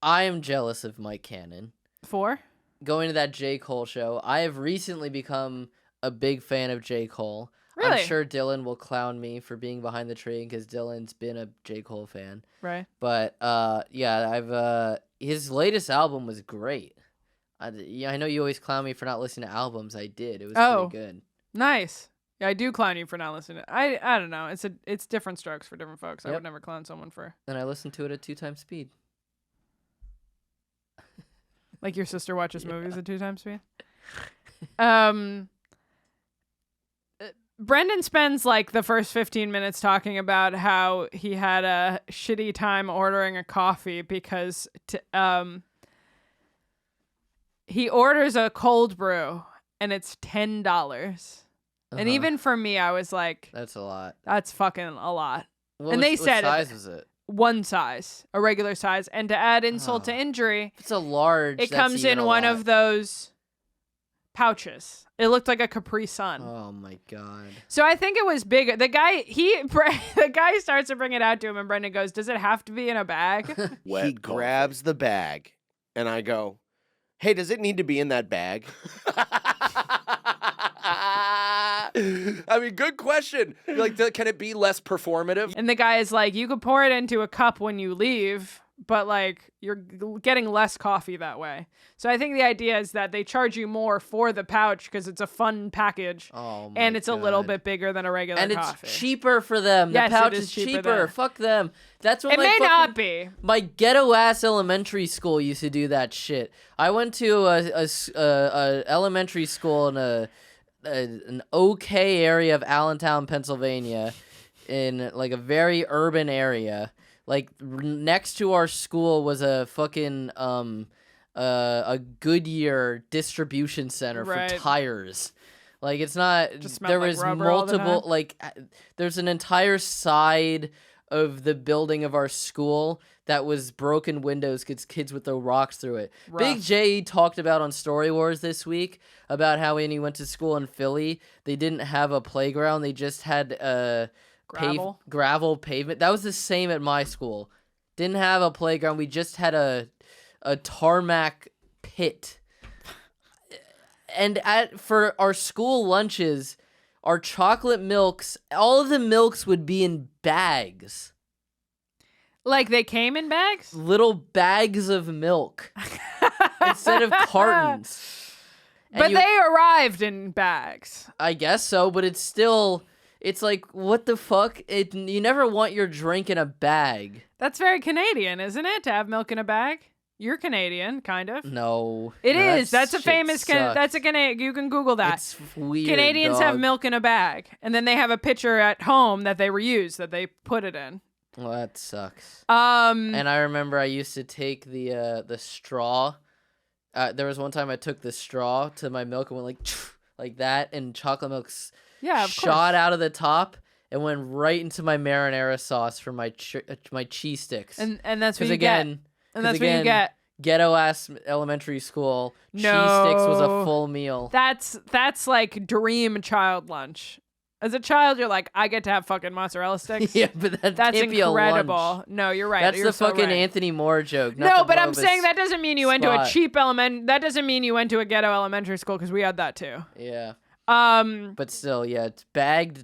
I am jealous of Mike Cannon. For? Going to that J. Cole show. I have recently become a big fan of J. Cole. Really? I'm sure Dylan will clown me for being behind the train because Dylan's been a J. Cole fan. Right. But yeah, his latest album was great. I know you always clown me for not listening to albums. I did. It was pretty good. Nice. Yeah, I do clown you for not listening. I don't know. It's different strokes for different folks. I would never clown someone for. And I listened to it at 2x speed. Like your sister watches movies at 2x speed. Brendan spends like the first 15 minutes talking about how he had a shitty time ordering a coffee because he orders a cold brew and it's $10. And even for me, I was like, that's a lot. That's fucking a lot. What size was it? One size, a regular size. And to add insult to injury, it's a large. It comes in one of those pouches. It looked like a Capri Sun. Oh my god! So I think it was bigger. The guy starts to bring it out to him, and Brendan goes, "Does it have to be in a bag?" He grabs the bag, and I go, "Hey, does it need to be in that bag?" I mean, good question. Like, can it be less performative? And the guy is like, "You could pour it into a cup when you leave, but like you're getting less coffee that way." So I think the idea is that they charge you more for the pouch because it's a fun package, and it's a little bit bigger than a regular coffee. It's cheaper for them. Yes, the pouch it is is cheaper cheaper. there. Fuck them. That's what It may not be. My ghetto ass elementary school used to do that shit. I went to a elementary school in an okay area of Allentown, Pennsylvania, in like a very urban area. Like next to our school was a fucking a Goodyear distribution center for tires. Like it's not. There like was rubber all the multiple. time? Like there's an entire side of the building of our school that was broken windows because kids would throw rocks through it. Rough. Big J talked about on Story Warz this week about how when he went to school in Philly, they didn't have a playground. They just had gravel pavement. That was the same at my school. Didn't have a playground. We just had a tarmac pit. And for our school lunches, our chocolate milks, all of the milks would be in bags. Like they came in bags? Little bags of milk instead of cartons. But they arrived in bags. I guess so, but it's still, it's like, what the fuck? You never want your drink in a bag. That's very Canadian, isn't it? To have milk in a bag? You're Canadian, kind of. No. It is. That's a famous, that's a Canadian, you can Google that. It's weird, Canadians have milk in a bag, and then they have a pitcher at home that they reuse, that they put it in. Well, that sucks. And I remember I used to take the straw. There was one time I took the straw to my milk and went like that, and chocolate milk shot out of the top and went right into my marinara sauce for my cheese sticks. And that's what you get. And that's what you get. Ghetto ass elementary school. Cheese sticks was a full meal. That's like dream child lunch. As a child, you're like, I get to have fucking mozzarella sticks. Yeah, but that's incredible. No, you're right. That's you're the so fucking right. Anthony Moore joke. No, but I'm saying that doesn't mean you went to a cheap That doesn't mean you went to a ghetto elementary school because we had that too. Yeah. But still, yeah, it's bagged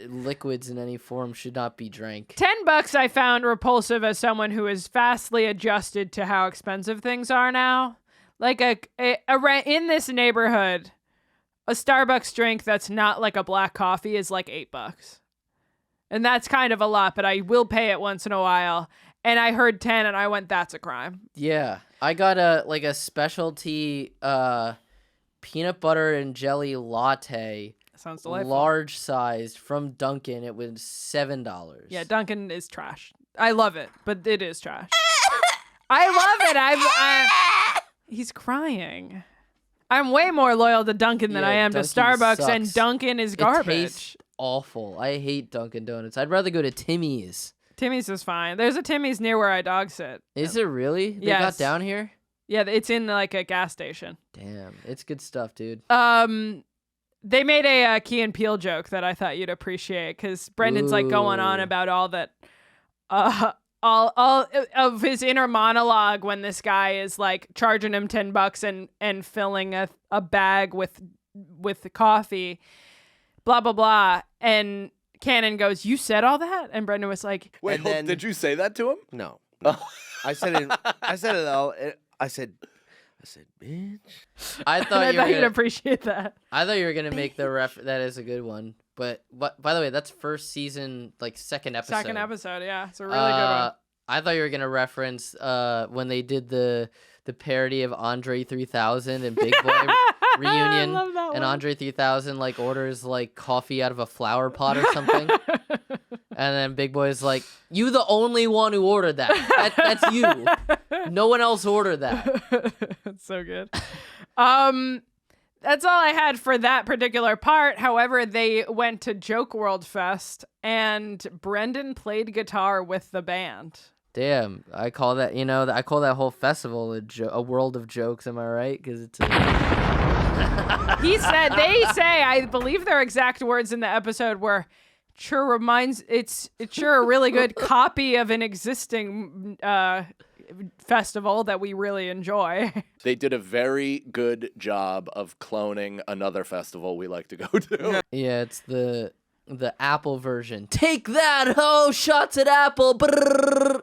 liquids in any form should not be drank. $10 I found repulsive as someone who is vastly adjusted to how expensive things are now. Like in this neighborhood, a Starbucks drink that's not like a black coffee is like $8. And that's kind of a lot, but I will pay it once in a while. And I heard 10 and I went, that's a crime. Yeah. I got a specialty peanut butter and jelly latte. Sounds delightful. Large sized from Dunkin'. It was $7. Yeah, Dunkin' is trash. I love it, but it is trash. I love it. He's crying. I'm way more loyal to Dunkin' than Yeah, I am to Dunkin' Starbucks, and sucks. Dunkin' is It garbage. tastes awful. I hate Dunkin' Donuts. I'd rather go to Timmy's. Timmy's is fine. There's a Timmy's near where I dog sit. Is it really? They Yes. got down here? Yeah, it's in like a gas station. Damn, it's good stuff, dude. They made a Key and Peele joke that I thought you'd appreciate because Brendan's like going on Ooh. about all that, all of his inner monologue when this guy is like charging him $10 and filling a bag with the coffee, blah blah blah, and Cannon goes, "You said all that?" And Brendan was like, Wait, did you say that to him? No. I said it. I said it all. I said, bitch. I thought you'd appreciate that. I thought you were gonna make the ref. That is a good one. But by the way, that's first season, like second episode. Second episode, yeah, it's a really good one. I thought you were gonna reference when they did the parody of Andre 3000 and Big Boy reunion, I love that and one. Andre 3000 like orders like coffee out of a flower pot or something, and then Big Boy's like, "You the only one who ordered that. That's you. No one else ordered that." That's so good. That's all I had for that particular part. However, they went to Joke World Fest, and Brendan played guitar with the band. Damn, I call that I call that whole festival a world of jokes. Am I right? Because it's. They say, I believe their exact words in the episode were, it's sure a really good copy of an existing festival that we really enjoy. They did a very good job of cloning another festival we like to go to. Yeah, it's the Apple version. Take that, ho! Shots at Apple. Brrr.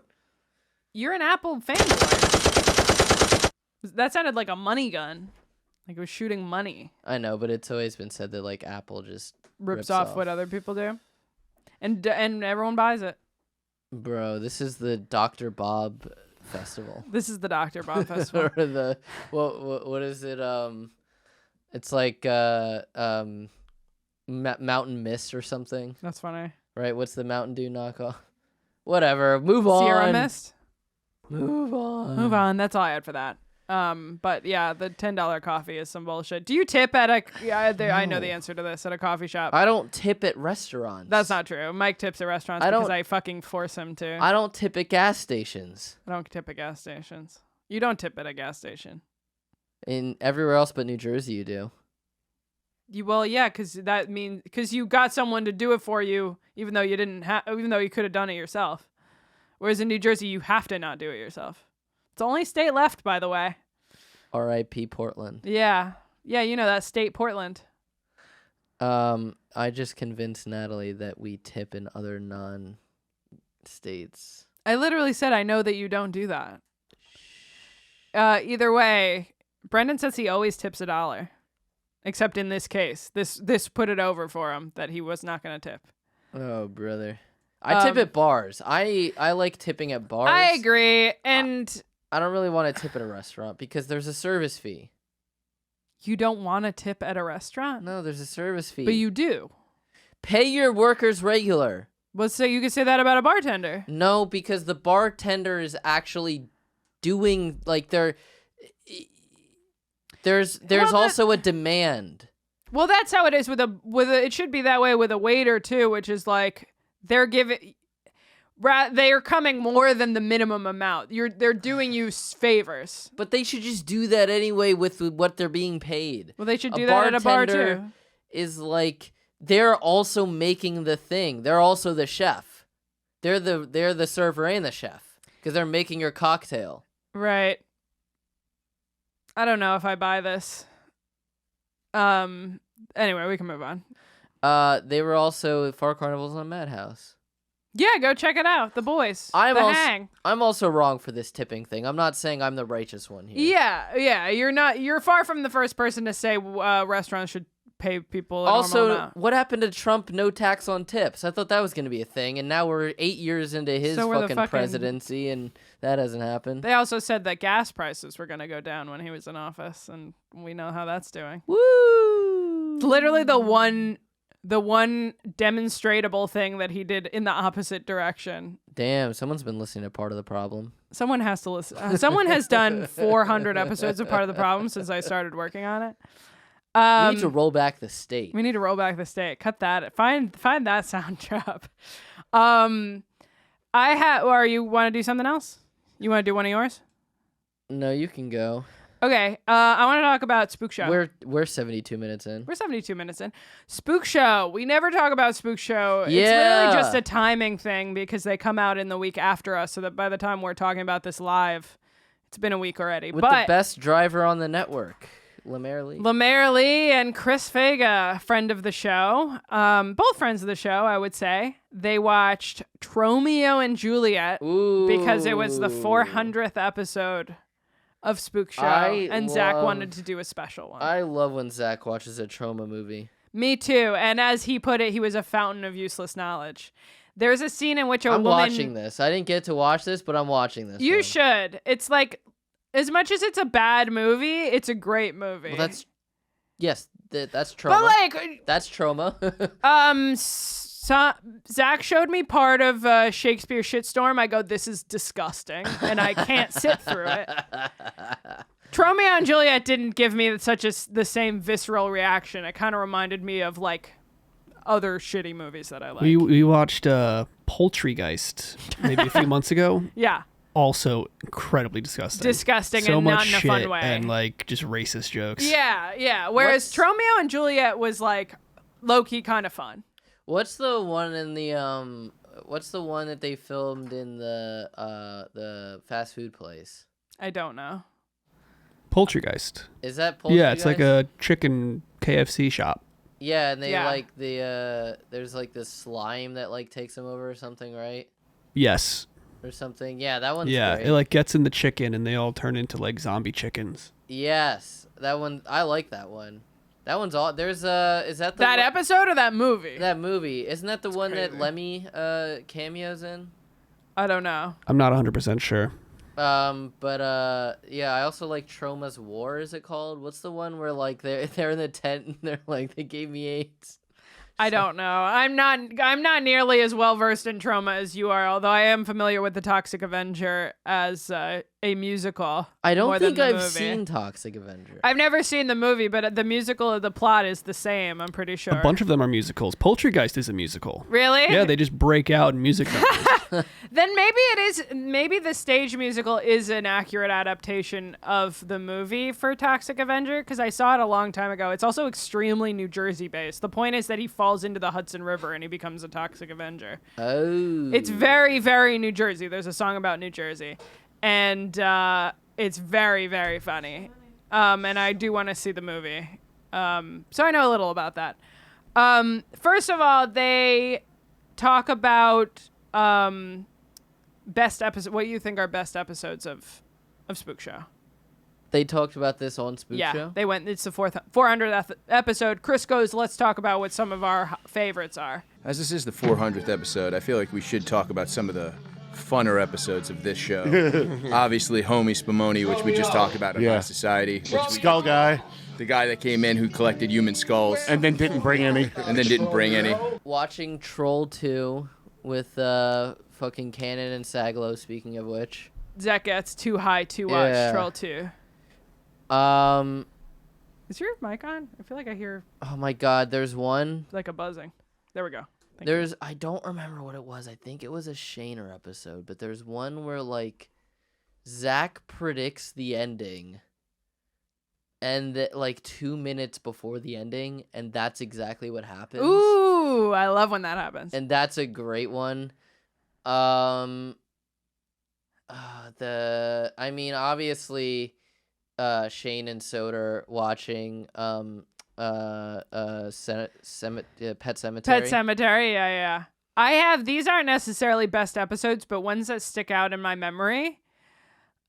You're an Apple fanboy. That sounded like a money gun. Like it was shooting money. I know, but it's always been said that like Apple just Rips off what other people do. And everyone buys it. Bro, this is the Dr. Bob festival. This is the Dr. Bob festival. Or the what is it? It's like Mountain Mist or something. That's funny. Right? What's the Mountain Dew knockoff? Whatever. Move on. Sierra Mist. Move on. Move on. That's all I had for that. But yeah, the $10 coffee is some bullshit. Do you tip at a? Yeah, I know the answer to this at a coffee shop. I don't tip at restaurants. That's not true. Mike tips at restaurants because I fucking force him to. I don't tip at gas stations. I don't tip at gas stations. You don't tip at a gas station. In everywhere else but New Jersey, you do. Well, yeah, because you got someone to do it for you, even though you didn't even though you could have done it yourself. Whereas in New Jersey, you have to not do it yourself. It's the only state left, by the way. R.I.P. Portland. Yeah, you know that state, Portland. I just convinced Natalie that we tip in other non-states. I literally said I know that you don't do that. Either way, Brendan says he always tips $1. Except in this case. This put it over for him that he was not going to tip. Oh, brother. I tip at bars. I like tipping at bars. I agree. And I don't really want to tip at a restaurant because there's a service fee. You don't want to tip at a restaurant? No, there's a service fee. But you do. Pay your workers regular. Well, so you could say that about a bartender. No, because the bartender is actually doing like there's also a demand. Well, that's how it is with a it should be that way with a waiter too, which is like they're coming more than the minimum amount. They're doing you favors. But they should just do that anyway with what they're being paid. Well, they should do that at a bar too. Is like they're also making the thing. They're also the chef. They're the server and the chef because they're making your cocktail. Right. I don't know if I buy this. Anyway, we can move on. They were also Far Carnivals on Madhouse. Yeah, go check it out. The boys. Hang. I'm also wrong for this tipping thing. I'm not saying I'm the righteous one here. Yeah. You're far from the first person to say restaurants should pay people a normal amount. What happened to Trump no tax on tips? I thought that was going to be a thing, and now we're 8 years into his fucking presidency, and that hasn't happened. They also said that gas prices were going to go down when he was in office, and we know how that's doing. Woo! It's literally the one demonstrable thing that he did in the opposite direction. Damn, someone's been listening to Part of the Problem. Someone has to listen. Someone has done 400 episodes of Part of the Problem since I started working on it. We need to roll back the state. We need to roll back the state. Cut that. Find that sound drop. Or you want to do something else? You want to do one of yours? No, you can go. Okay. I want to talk about Spook Show. We're 72 minutes in. We're 72 minutes in. Spook Show. We never talk about Spook Show. Yeah. It's really just a timing thing because they come out in the week after us, so that by the time we're talking about this live, it's been a week already. With the best driver on the network, Lemaire Lee and Chris Vega, friend of the show. Both friends of the show, I would say. They watched Tromeo and Juliet because it was the 400th episode of Spook Show, and Zach wanted to do a special one. I love when Zach watches a trauma movie. Me too. And as he put it, he was a fountain of useless knowledge. There's a scene in which I'm watching this. I didn't get to watch this, but I'm watching this. You should. It's like, as much as it's a bad movie, it's a great movie. Well, that's trauma. But like, that's trauma. Zach showed me part of Shakespeare Shitstorm. I go, this is disgusting, and I can't sit through it. Tromeo and Juliet didn't give me the same visceral reaction. It kind of reminded me of like other shitty movies that I like. We watched Poultrygeist maybe a few months ago. Yeah. Also incredibly disgusting. Disgusting so and much not in a fun shit way. And like just racist jokes. Yeah. Whereas Tromeo and Juliet was like low-key kind of fun. What's the one in the What's the one that they filmed in the fast food place? I don't know. Poultrygeist. Is that Poultrygeist? Yeah, it's like a chicken KFC shop. Yeah, and they like there's like this slime that like takes them over or something, right? Yes. Or something. Yeah, that one's great. It like gets in the chicken and they all turn into like zombie chickens. Yes, that one. I like that one. That one's all. There's is that the episode or that movie? That movie. Isn't that the one that Lemmy cameos in? I don't know. I'm not 100% sure. But yeah, I also like Troma's War. Is it called? What's the one where like they're in the tent and they're like they gave me AIDS? I don't know. I'm not nearly as well versed in Troma as you are, although I am familiar with the Toxic Avenger as a musical. I don't think I've seen Toxic Avenger. I've never seen the movie, but the musical of the plot is the same, I'm pretty sure. A bunch of them are musicals. Poultrygeist is a musical. Really? Yeah, they just break out in music numbers. Then maybe the stage musical is an accurate adaptation of the movie for Toxic Avenger, because I saw it a long time ago. It's also extremely New Jersey based. The point is that he falls into the Hudson River and he becomes a Toxic Avenger. Oh. It's very, very New Jersey. There's a song about New Jersey. And it's very, very funny. And I do want to see the movie. So I know a little about that. First of all, they talk about best episode. What you think are best episodes of Spook Show? They talked about this on Spook Show? Yeah, they went. It's the 400th episode. Chris goes, let's talk about what some of our favorites are. As this is the 400th episode, I feel like we should talk about some of the funner episodes of this show. Obviously, Homie Spumoni, which we just talked about in High Society. Skull guy. The guy that came in who collected human skulls. And then didn't bring any. Watching Troll 2 with fucking Cannon and Sagalow, speaking of which. Zach gets too high to watch Troll 2. Is your mic on? I feel like I hear... Oh my god, there's one... like a buzzing. There we go. I don't remember what it was. I think it was a Shaner episode, but there's one where like Zach predicts the ending and like 2 minutes before the ending, and that's exactly what happens. Ooh, I love when that happens. And that's a great one. Obviously Shane and Soder watching Pet Sematary. Pet Sematary, yeah. These aren't necessarily best episodes, but ones that stick out in my memory.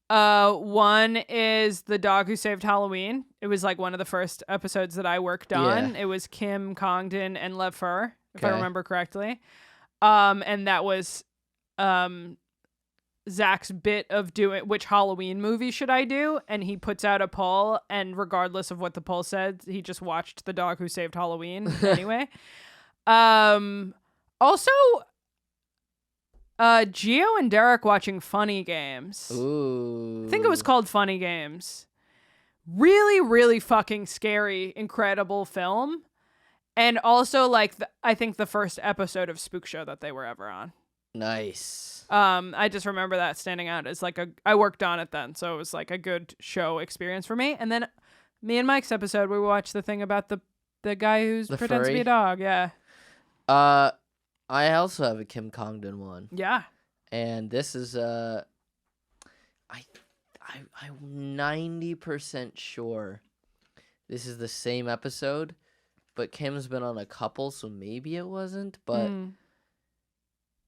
One is The Dog Who Saved Halloween. It was like one of the first episodes that I worked on. It was Kim Congdon and Lev Fur, if I remember correctly. And that was Zach's bit of doing which Halloween movie should I do, and he puts out a poll, and regardless of what the poll said, he just watched The Dog Who Saved Halloween anyway. Also, Gio and Derek watching Funny Games. Ooh. I think it was called Funny Games. Really, really fucking scary, incredible film. And also, like, I think the first episode of Spook Show that they were ever on. Nice. I just remember that standing out as like I worked on it then, so it was like a good show experience for me. And then me and Mike's episode, we watched the thing about the guy who pretends to be a dog. Yeah. I also have a Kim Congdon one. Yeah. And this is I'm 90% sure this is the same episode, but Kim's been on a couple, so maybe it wasn't. But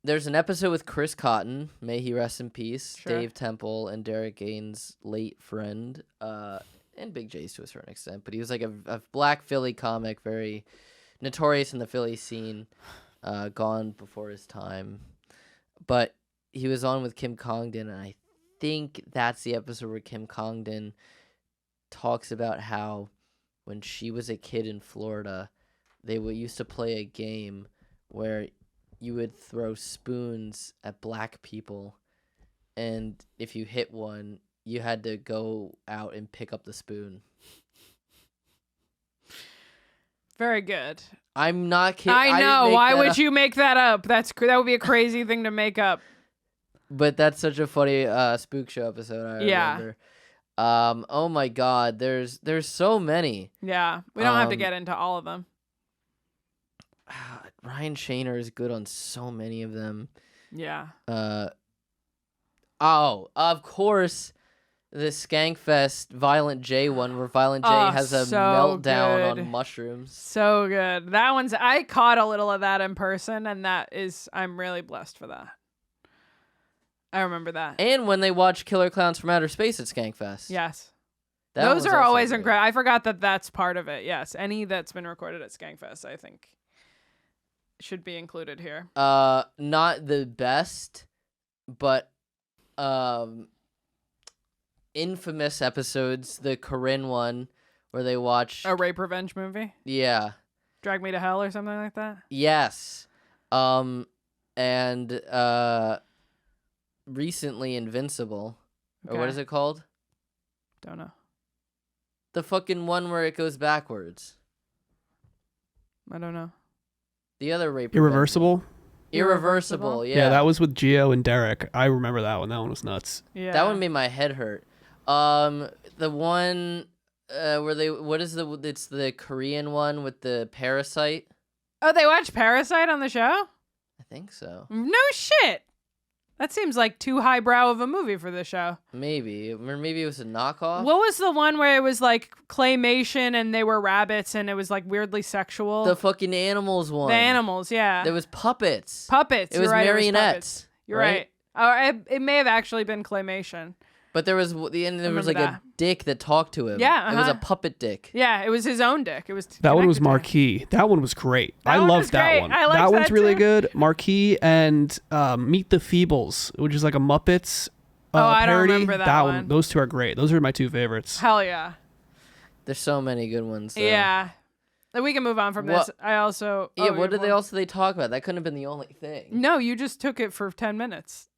there's an episode with Chris Cotton, may he rest in peace, Sure. Dave Temple, and Derek Gaines' late friend, and Big J's to a certain extent. But he was like a black Philly comic, very notorious in the Philly scene, gone before his time. But he was on with Kim Congdon, and I think that's the episode where Kim Congdon talks about how when she was a kid in Florida, they used to play a game where you would throw spoons at black people, and if you hit one, you had to go out and pick up the spoon. Very good. I'm not kidding. I know. Why would you make that up? That would be a crazy thing to make up. But that's such a funny Spook Show episode. I remember. Oh my God. There's so many. Yeah, we don't have to get into all of them. Ryan Shaner is good on so many of them. Yeah. Oh, of course, the Skankfest Violent J one where Violent J has a meltdown on mushrooms. So good. That one's, I caught a little of that in person, and I'm really blessed for that. I remember that. And when they watch Killer Clowns from Outer Space at Skankfest. Yes. That Those was are also always great. incredible. I forgot that that's part of it. Yes. Any that's been recorded at Skankfest, I think, should be included here. Not the best, but infamous episodes. The Corinne one where they watch A rape revenge movie? Yeah. Drag Me to Hell or something like that? Yes. And recently Invincible. Or what Okay. is it called? Don't know. The fucking one where it goes backwards. I don't know. The other rape. Irreversible? Irreversible, yeah. Yeah, that was with Gio and Derek. I remember that one. That one was nuts. Yeah. That one made my head hurt. The one where it's the Korean one with the parasite. Oh, they watch Parasite on the show? I think so. No shit. That seems like too highbrow of a movie for this show. Maybe. Or maybe it was a knockoff. What was the one where it was like claymation and they were rabbits and it was like weirdly sexual? The fucking animals one. The animals, yeah. There was puppets. Puppets. It was you're right, marionettes. You're right. Oh, it may have actually been claymation. But there was like that. a dick that talked to him. Yeah, It was a uh-huh. puppet dick. Yeah, it was his own dick. It was That one was connected to him. Marquee. That one was great. I one was loved that great. one. I liked that one's that really too. good. Marquee and Meet the Feebles, which is like a Muppets I don't parody. remember that one. Those two are great. Those are my two favorites. Hell yeah. There's so many good ones. Though. Yeah. Then we can move on from this. I also... Yeah, oh, what did you have they talk about? That couldn't have been the only thing. No, you just took it for 10 minutes.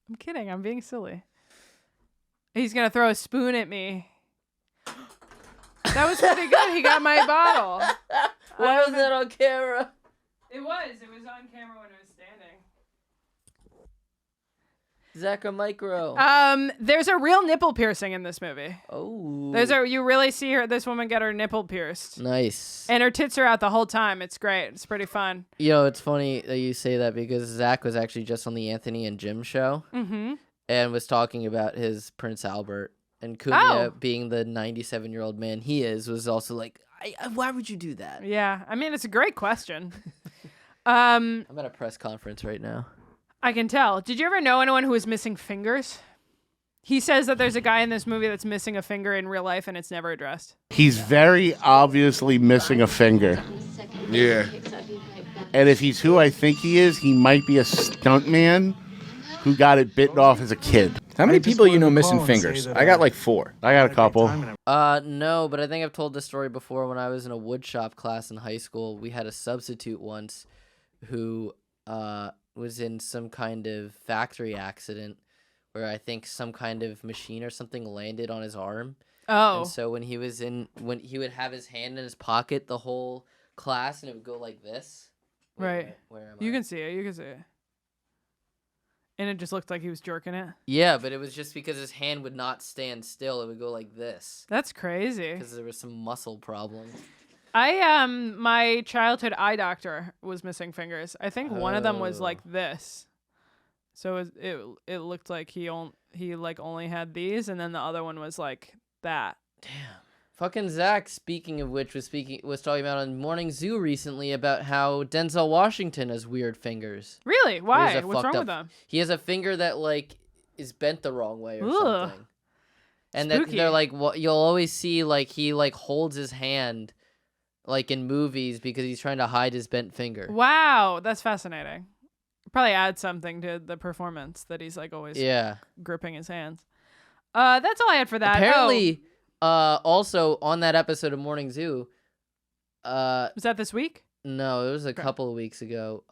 I'm kidding. I'm being silly. He's going to throw a spoon at me. That was pretty good. He got my bottle. Why was that on camera? It was. It was on camera when it was standing. Zacca Micro. There's a real nipple piercing in this movie. Oh. You really see this woman get her nipple pierced. Nice. And her tits are out the whole time. It's great. It's pretty fun. It's funny that you say that because Zach was actually just on the Anthony and Jim show. Mm-hmm. And was talking about his Prince Albert. And Cunha, Oh. being the 97-year-old man he is, was also like, why would you do that? Yeah. I mean, it's a great question. I'm at a press conference right now. I can tell. Did you ever know anyone who was missing fingers? He says that there's a guy in this movie that's missing a finger in real life and it's never addressed. He's very obviously missing a finger. Yeah. And if he's who I think he is, he might be a stuntman who got it bitten off as a kid. How many people you know missing fingers? I got like 4. I got a couple. No, but I think I've told this story before. When I was in a woodshop class in high school, we had a substitute once who was in some kind of factory accident where I think some kind of machine or something landed on his arm. Oh. And so when he would have his hand in his pocket the whole class, and it would go like this. Right. Where am you can see it. You can see it. And it just looked like he was jerking it. Yeah, but it was just because his hand would not stand still. It would go like this. That's crazy. Because there was some muscle problem. My childhood eye doctor was missing fingers. I think one of them was like this. So it looked like he only had these, and then the other one was like that. Damn. Fucking Zach, speaking of which, was talking about on Morning Zoo recently about how Denzel Washington has weird fingers. Really? Why? What's wrong with them? He has a finger that like is bent the wrong way or something. And that they're like, you'll always see like he like holds his hand like in movies because he's trying to hide his bent finger. Wow, that's fascinating. Probably add something to the performance that he's like always gripping his hands. That's all I had for that. Apparently, also on that episode of Morning Zoo, was that this week? No, it was a couple of weeks ago.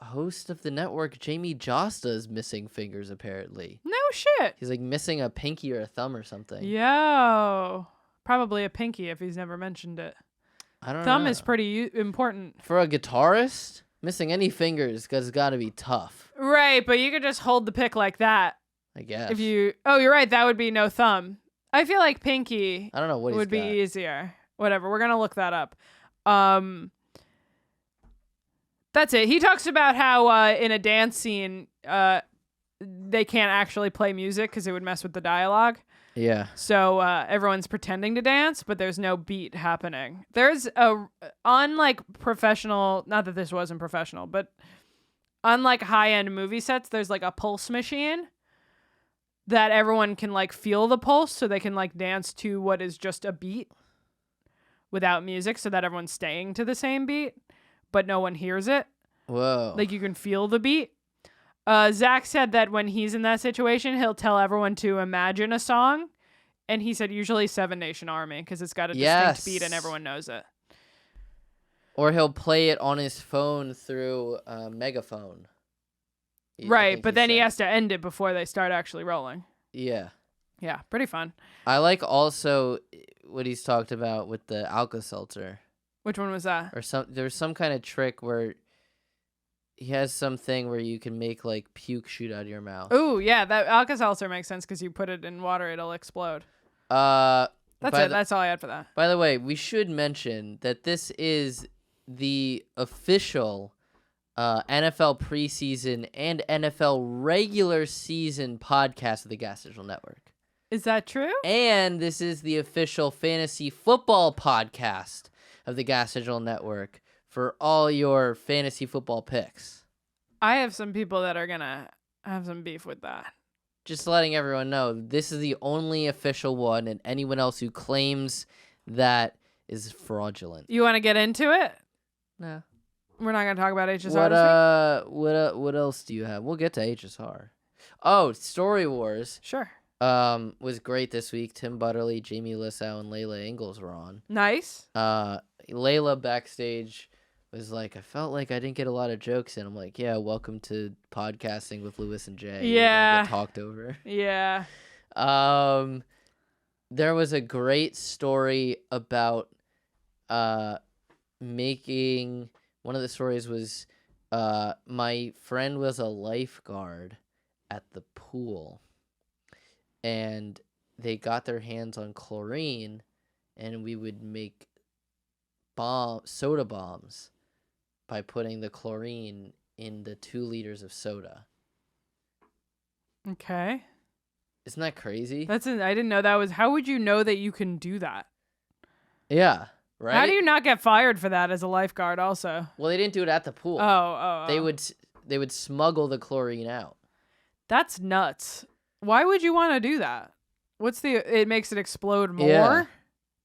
Host of the network Jamie Josta is missing fingers apparently. No shit. He's like missing a pinky or a thumb or something. Yo, probably a pinky if he's never mentioned it. I don't know. Thumb is pretty important for a guitarist. Missing any fingers has got to be tough. Right, but you could just hold the pick like that. I guess. If you're right. That would be no thumb. I feel like pinky. I don't know what would be easier. Whatever. We're gonna look that up. That's it. He talks about how in a dance scene, they can't actually play music because it would mess with the dialogue. Yeah. So everyone's pretending to dance, but there's no beat happening. There's unlike professional. Not that this wasn't professional, but unlike high-end movie sets, there's like a pulse machine that everyone can like feel the pulse, so they can like dance to what is just a beat without music, so that everyone's staying to the same beat, but no one hears it. Whoa. Like you can feel the beat. Zach said that when he's in that situation, he'll tell everyone to imagine a song. And he said usually Seven Nation Army because it's got a distinct beat and everyone knows it. Or he'll play it on his phone through a megaphone. Right, but then he has to end it before they start actually rolling. Yeah. Yeah, pretty fun. I like also what he's talked about with the Alka-Seltzer. Which one was that? Or there's some kind of trick where he has something where you can make like puke shoot out of your mouth. Ooh, yeah, that Alka-Seltzer makes sense because you put it in water, it'll explode. That's it. That's all I had for that. By the way, we should mention that this is the official NFL preseason and NFL regular season podcast of the GaS Digital Network. Is that true? And this is the official fantasy football podcast of the GaS Digital Network for all your fantasy football picks. I have some people that are going to have some beef with that. Just letting everyone know, this is the only official one, and anyone else who claims that is fraudulent. You want to get into it? No. We're not going to talk about HSR this week? What else do you have? We'll get to HSR. Oh, Story Warz. Sure. Was great this week. Tim Butterly, Jamie Lissow, and Layla Ingalls were on. Nice. Layla backstage was like, I felt like I didn't get a lot of jokes in. I'm like, yeah, welcome to podcasting with Lewis and Jay. Yeah. Get talked over. Yeah. There was a great story about making. One of the stories was my friend was a lifeguard at the pool, and they got their hands on chlorine, and we would make soda bombs by putting the chlorine in the 2 liters of soda. Okay. Isn't that crazy? I didn't know that was. How would you know that you can do that? Yeah. Right? How do you not get fired for that as a lifeguard also? Well, they didn't do it at the pool. Oh. They would smuggle the chlorine out. That's nuts. Why would you want to do that? It makes it explode more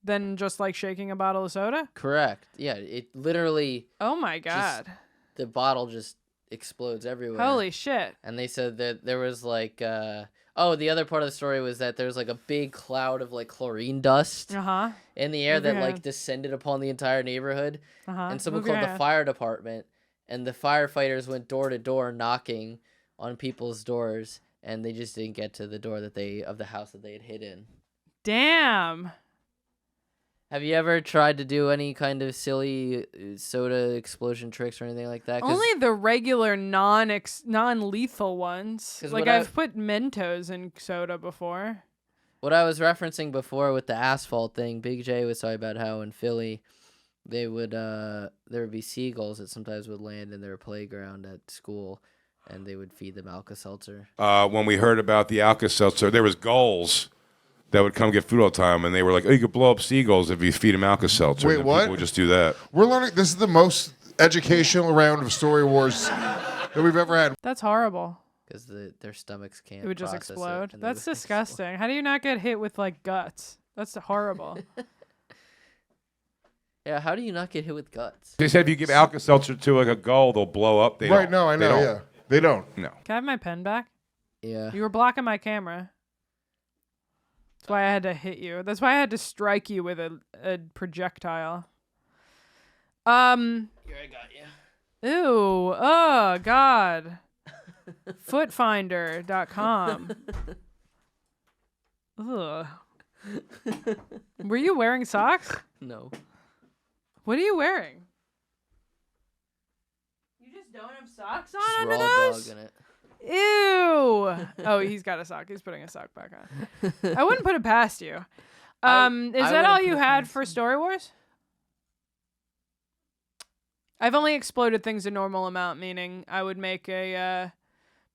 than just like shaking a bottle of soda? Correct. Yeah, it literally. Oh my God. The bottle just explodes everywhere. Holy shit. And they said that there was like the other part of the story was that there was like a big cloud of like chlorine dust in the air that like descended upon the entire neighborhood. And someone called the fire department, and the firefighters went door to door knocking on people's doors, and they just didn't get to the door of the house that they had hid in. Damn. Have you ever tried to do any kind of silly soda explosion tricks or anything like that? Only the regular non-lethal ones. Like I've put Mentos in soda before. What I was referencing before with the asphalt thing, Big J was talking about how in Philly, there would be seagulls that sometimes would land in their playground at school, and they would feed them Alka-Seltzer. When we heard about the Alka-Seltzer, there was gulls that would come get food all the time, and they were like, "Oh, you could blow up seagulls if you feed them Alka-Seltzer." Wait, what? People would just do that. We're learning. This is the most educational round of Story Wars that we've ever had. That's horrible. Because their stomachs can't. It would just process explode. it, That's disgusting. How do you not get hit with like guts? That's horrible. Yeah, how do you not get hit with guts? They said if you give Alka-Seltzer to like a gull, they'll blow up. They Right, don't. no, I know, yeah. They don't. No. Can I have my pen back? Yeah. You were blocking my camera. That's why I had to hit you. That's why I had to strike you with a projectile. Here, I got you. Ew. Oh, God. Footfinder.com. Ugh. Were you wearing socks? No. What are you wearing? You just don't have socks on Just under raw those? dog in it. Ew. Oh, he's got a sock. He's putting a sock back on. I wouldn't put it past you. Is that all you had for Story Wars? I've only exploded things a normal amount, meaning I would make a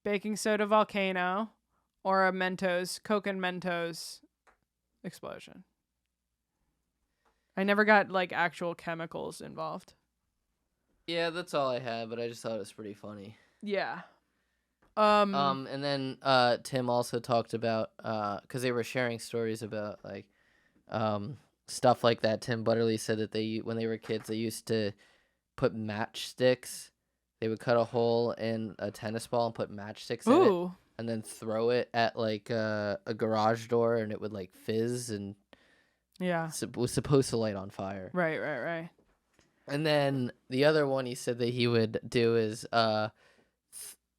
baking soda volcano or a Mentos, Coke and Mentos explosion. I never got like actual chemicals involved. Yeah, that's all I had, but I just thought it was pretty funny. Yeah. And then Tim also talked about because they were sharing stories about like stuff like that. Tim Butterly said that when they were kids they used to put matchsticks. They would cut a hole in a tennis ball and put matchsticks in it, and then throw it at like a garage door, and it would like fizz and was supposed to light on fire. Right. And then the other one he said that he would do is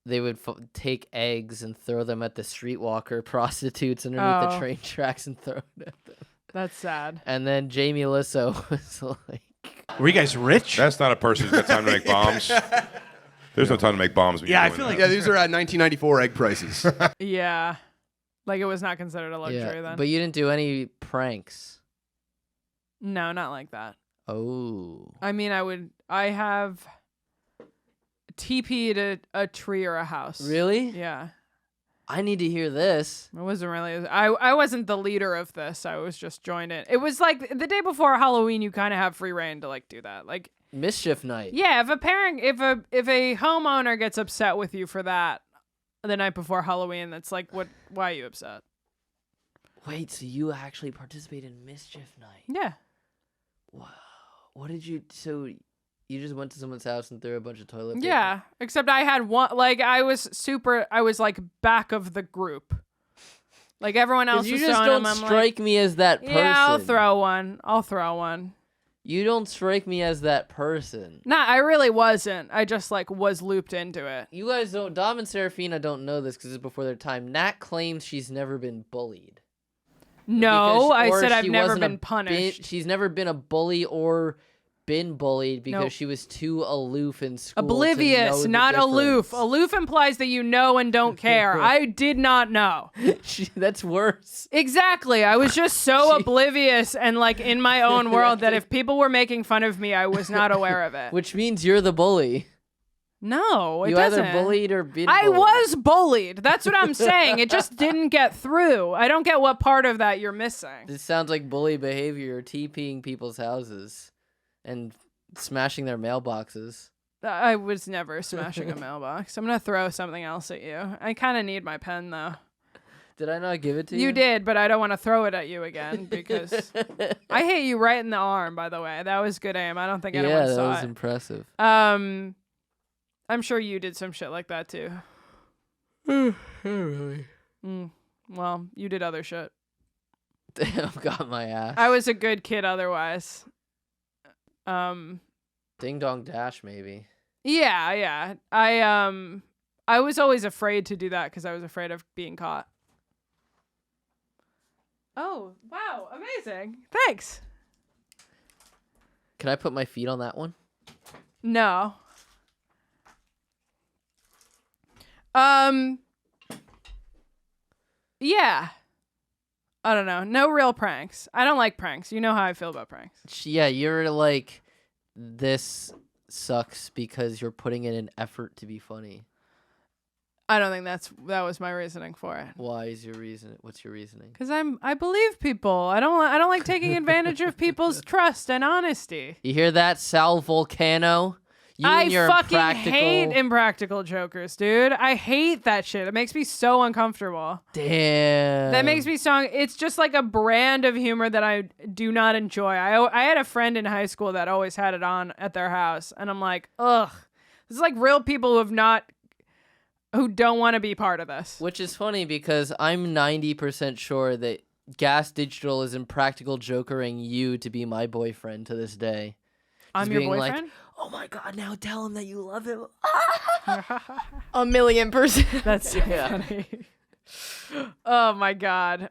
they would take eggs and throw them at the streetwalker prostitutes underneath the train tracks and throw it at them. That's sad. And then Jamie Lisso was like, "Were you guys rich?" That's not a person who's got time to make bombs. There's no time to make bombs. When Yeah, you're I doing feel that. like these are at 1994 egg prices. Yeah. Like it was not considered a luxury then. But you didn't do any pranks. No, not like that. Oh. I mean, I have TP'd a tree or a house. Really? Yeah. I need to hear this. It wasn't really. I wasn't the leader of this. I was just joined it. It was like the day before Halloween. You kind of have free reign to like do that. Like mischief night. Yeah, if a homeowner gets upset with you for that the night before Halloween, that's like, what? Why are you upset? Wait, so you actually participated in mischief night? Yeah. Wow. What did you? So you just went to someone's house and threw a bunch of toilet paper? Yeah, except I had one. Like I was like back of the group. Like everyone else was you just throwing don't them. I'm strike me as that person. Yeah, I'll throw one. You don't strike me as that person. Nah, I really wasn't. I just like was looped into it. You guys don't. Dom and Serafina don't know this because it's before their time. Nat claims she's never been bullied. No, I said I've never wasn't been punished. She's never been a bully or been bullied because Nope. she was too aloof in school. Oblivious, to know the not aloof. difference. Aloof implies that you know and don't care. I did not know. That's worse. Exactly. I was just so oblivious and like in my own world that if people were making fun of me, I was not aware of it. Which means you're the bully. No, it you doesn't. either bullied or been I bullied. was bullied. That's what I'm saying. It just didn't get through. I don't get what part of that you're missing. This sounds like bully behavior. You're TPing people's houses and smashing their mailboxes. I was never smashing a mailbox. I'm going to throw something else at you. I kind of need my pen, though. Did I not give it to you? You did, but I don't want to throw it at you again because I hit you right in the arm, by the way. That was good aim. I don't think anyone saw it. Yeah, that was impressive. I'm sure you did some shit like that, too. Not really. Well, you did other shit. Damn, got my ass. I was a good kid otherwise. Ding Dong Dash, maybe. Yeah. I was always afraid to do that because I was afraid of being caught. Oh, wow. Amazing. Thanks. Can I put my feet on that one? No. Yeah. I don't know. No real pranks. I don't like pranks. You know how I feel about pranks. Yeah, you're like, this sucks because you're putting in an effort to be funny. I don't think that was my reasoning for it. Why is your reason? What's your reasoning? Because I believe people. I don't like taking advantage of people's trust and honesty. You hear that, Sal Volcano? I fucking hate impractical jokers, dude. I hate that shit. It makes me so uncomfortable. Damn. That makes me so. It's just like a brand of humor that I do not enjoy. I had a friend in high school that always had it on at their house, and I'm like, ugh. This is like real people who don't want to be part of this. Which is funny because I'm 90% sure that GaS Digital is impractical jokering you to be my boyfriend to this day. I'm your boyfriend? Like, oh my God, now tell him that you love him. 1,000,000%. That's so funny. Oh my God.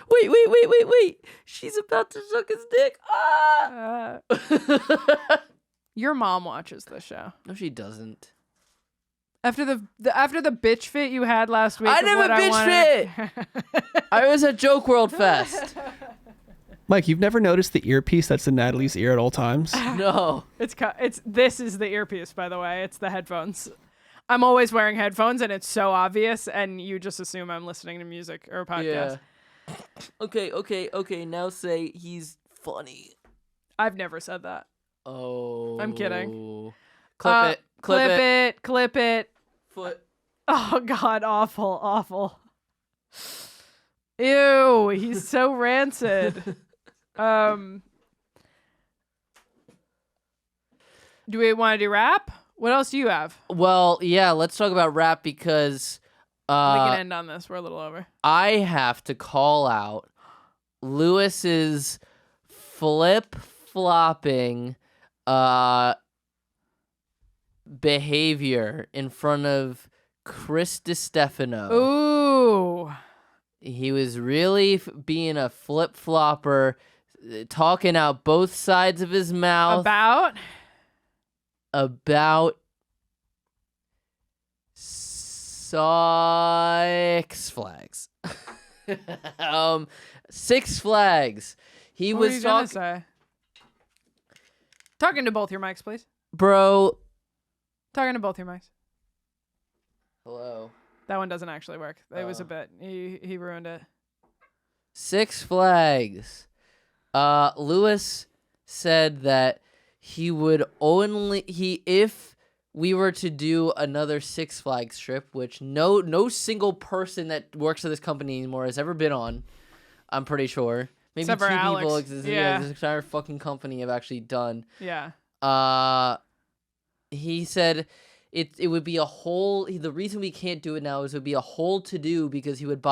Wait. She's about to suck his dick. Your mom watches this show. No, she doesn't. After the bitch fit you had last week. I never bitch fit. I was at Joke World Fest. Mike, you've never noticed the earpiece that's in Natalie's ear at all times? No. This is the earpiece, by the way. It's the headphones. I'm always wearing headphones, and it's so obvious, and you just assume I'm listening to music or a podcast. Yeah. Okay. Now say he's funny. I've never said that. Oh. I'm kidding. Clip it. Foot. Oh, God. Awful. Ew. He's so rancid. Do we want to do rap? What else do you have? Well, yeah, let's talk about rap because we can end on this. We're a little over. I have to call out Lewis's flip-flopping behavior in front of Chris DiStefano. Ooh. He was really being a flip-flopper, talking out both sides of his mouth. About Six Flags. Six Flags. He what was are you gonna say? Talking to both your mics, please. Bro. Talking to both your mics. Hello. That one doesn't actually work. It was a bit. He ruined it. Six Flags. Lewis said that he would if we were to do another Six Flags trip, which no single person that works at this company anymore has ever been on, I'm pretty sure. Maybe Except two for people. Alex. This entire fucking company have actually done. Yeah. He said it would be a whole. The reason we can't do it now is it would be a whole to do because he would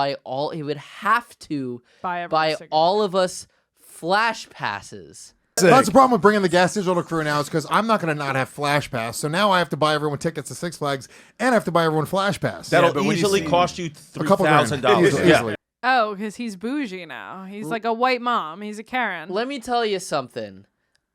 have to buy all of us Flash passes. That's the problem with bringing the GaS Digital crew now is because I'm not going to not have Flash Pass. So now I have to buy everyone tickets to Six Flags and I have to buy everyone Flash Pass. That'll easily cost you $3,000. Easily. Oh, because he's bougie now. He's like a white mom. He's a Karen. Let me tell you something.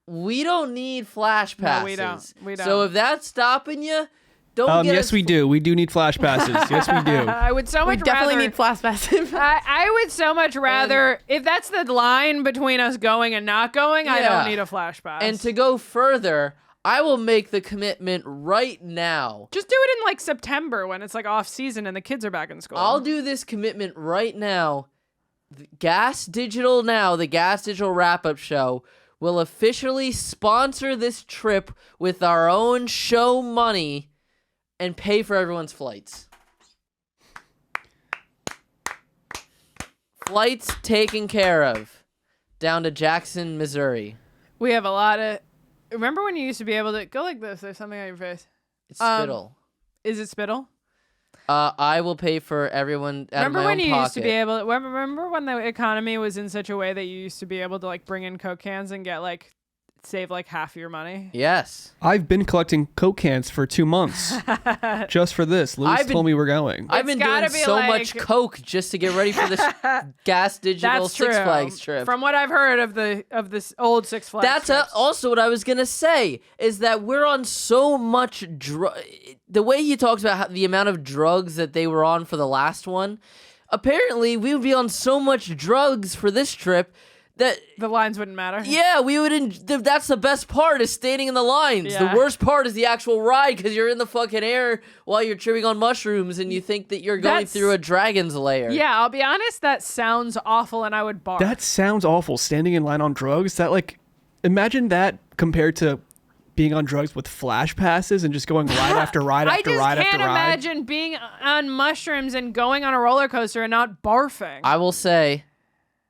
We don't need Flash passes. No, we don't. So if that's stopping you, don't get yes, we do. We do need Flash passes. Yes, we do. I would so much definitely rather need Flash passes. I would so much rather, if that's the line between us going and not going, I don't need a Flash pass. And to go further, I will make the commitment right now. Just do it in like September when it's like off season and the kids are back in school. I'll do this commitment right now. The GaS Digital wrap-up show will officially sponsor this trip with our own show money and pay for everyone's flights. Flights taken care of. Down to Jackson, Missouri. We have a lot of... Remember when you used to be able to... Go like this. There's something on your face. It's spittle. Is it spittle? I will pay for everyone out of my own pocket. Remember when you used to be able... Remember when the economy was in such a way that you used to be able to like bring in Coke cans and get like save like half your money? Yes. I've been collecting Coke cans for 2 months just for this. Louis told me we're going. I've been doing so much Coke just to get ready for this Gas Digital That's Six true. Flags trip. From what I've heard of this old Six Flags. That's also what I was gonna say. Is that we're on so much the way he talks about the amount of drugs that they were on for the last one. Apparently, we would be on so much drugs for this trip that the lines wouldn't matter. Yeah, we wouldn't. That's the best part is standing in the lines. Yeah. The worst part is the actual ride because you're in the fucking air while you're tripping on mushrooms and you think that you're going through a dragon's lair. Yeah, I'll be honest. That sounds awful, and I would barf. That sounds awful. Standing in line on drugs. That imagine that compared to being on drugs with flash passes and just going ride after ride after ride after ride. I just can't imagine being on mushrooms and going on a roller coaster and not barfing. I will say,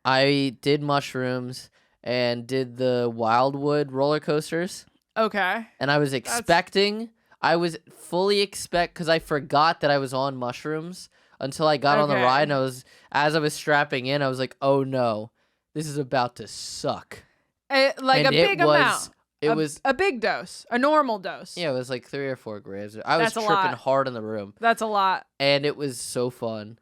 I did mushrooms and did the Wildwood roller coasters. Okay. And I was expecting, because I forgot that I was on mushrooms until I got on the ride, and as I was strapping in, I was like, oh no, this is about to suck. Like and a big amount. It was a big dose, a normal dose. Yeah, it was like 3 or 4 grams. I was tripping hard in the room. That's a lot. And it was so fun.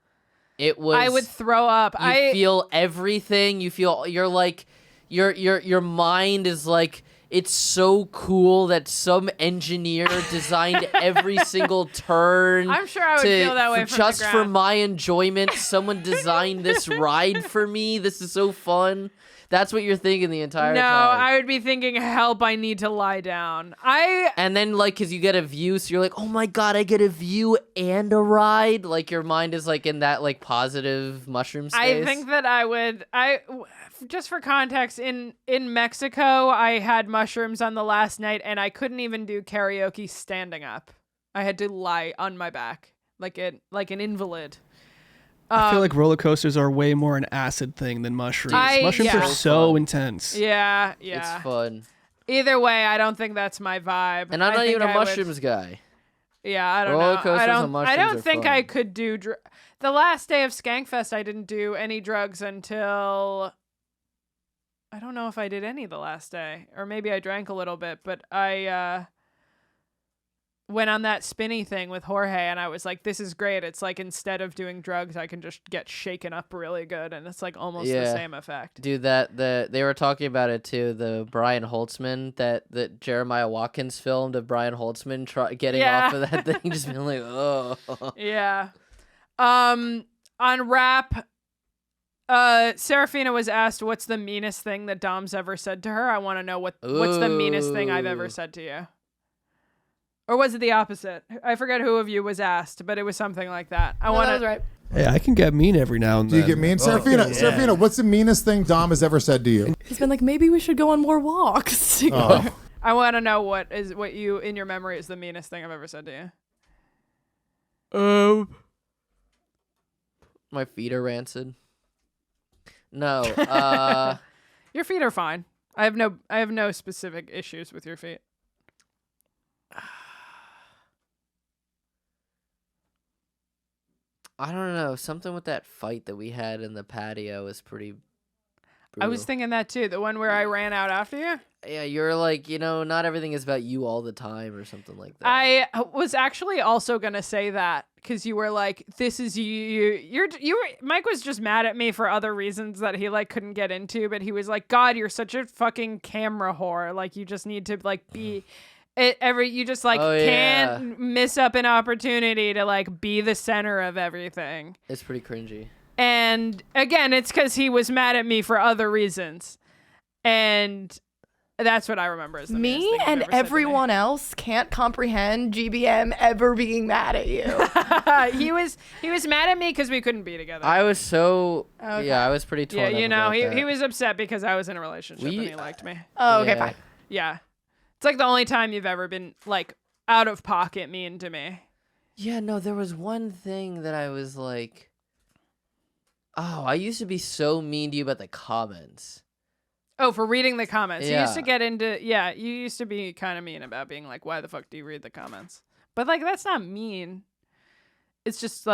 It was. I would throw up. You feel everything. You feel you're like your mind is like, it's so cool that some engineer designed every single turn. I'm sure I would feel that way from just the for ground. my enjoyment. Someone designed this ride for me. This is so fun. That's what you're thinking the entire time. No, I would be thinking, help, I need to lie down. And then, because you get a view, so you're like, oh my god, I get a view and a ride. Like, your mind is, in that, positive mushroom space. I think that just for context, in Mexico, I had mushrooms on the last night, and I couldn't even do karaoke standing up. I had to lie on my back, like an invalid. I feel like roller coasters are way more an acid thing than mushrooms. Mushrooms are so intense. Yeah. It's fun. Either way, I don't think that's my vibe. And I'm not even a mushrooms guy. Yeah, I don't roller know. Coasters and mushrooms I don't are think fun. I could do. The last day of Skankfest, I didn't do any drugs until. I don't know if I did any the last day, or maybe I drank a little bit, but I went on that spinny thing with Jorge, and I was like, this is great. It's like, instead of doing drugs, I can just get shaken up really good, and it's like almost the same effect. Dude, they were talking about it too, the Brian Holtzman that Jeremiah Watkins filmed of Brian Holtzman getting off of that thing, just being like, oh. Yeah. On rap, Serafina was asked, what's the meanest thing that Dom's ever said to her? I want to know what's the meanest thing I've ever said to you. Or was it the opposite? I forget who of you was asked, but it was something like that. That was right. Hey, I can get mean every now and Do then. you get mean? Serafina, Serafina, what's the meanest thing Dom has ever said to you? He's been like, maybe we should go on more walks. Oh. I want to know what you in your memory is the meanest thing I've ever said to you. My feet are rancid. No. Your feet are fine. I have no specific issues with your feet. I don't know. Something with that fight that we had in the patio was pretty brutal. I was thinking that too. The one where I ran out after you? Yeah, you're like, not everything is about you all the time or something like that. I was actually also going to say that because you were like, this is Mike was just mad at me for other reasons that he couldn't get into, but he was like, God, you're such a fucking camera whore. Like, you just need to be... you just can't miss up an opportunity to be the center of everything. It's pretty cringy. And again, it's because he was mad at me for other reasons, and that's what I remember. As the meanest thing and you've ever said to me. everyone else can't comprehend GBM ever being mad at you. he was mad at me because we couldn't be together. I was so Okay. I was pretty torn. Yeah, up about that. he was upset because I was in a relationship and he liked me. Oh, okay, fine. Yeah. It's like the only time you've ever been out of pocket mean to me. Yeah, no, there was one thing that I was like, oh, I used to be so mean to you about the comments. Oh, for reading the comments. Yeah. You used to get into, you used to be kind of mean about being like, why the fuck do you read the comments? But that's not mean. It's just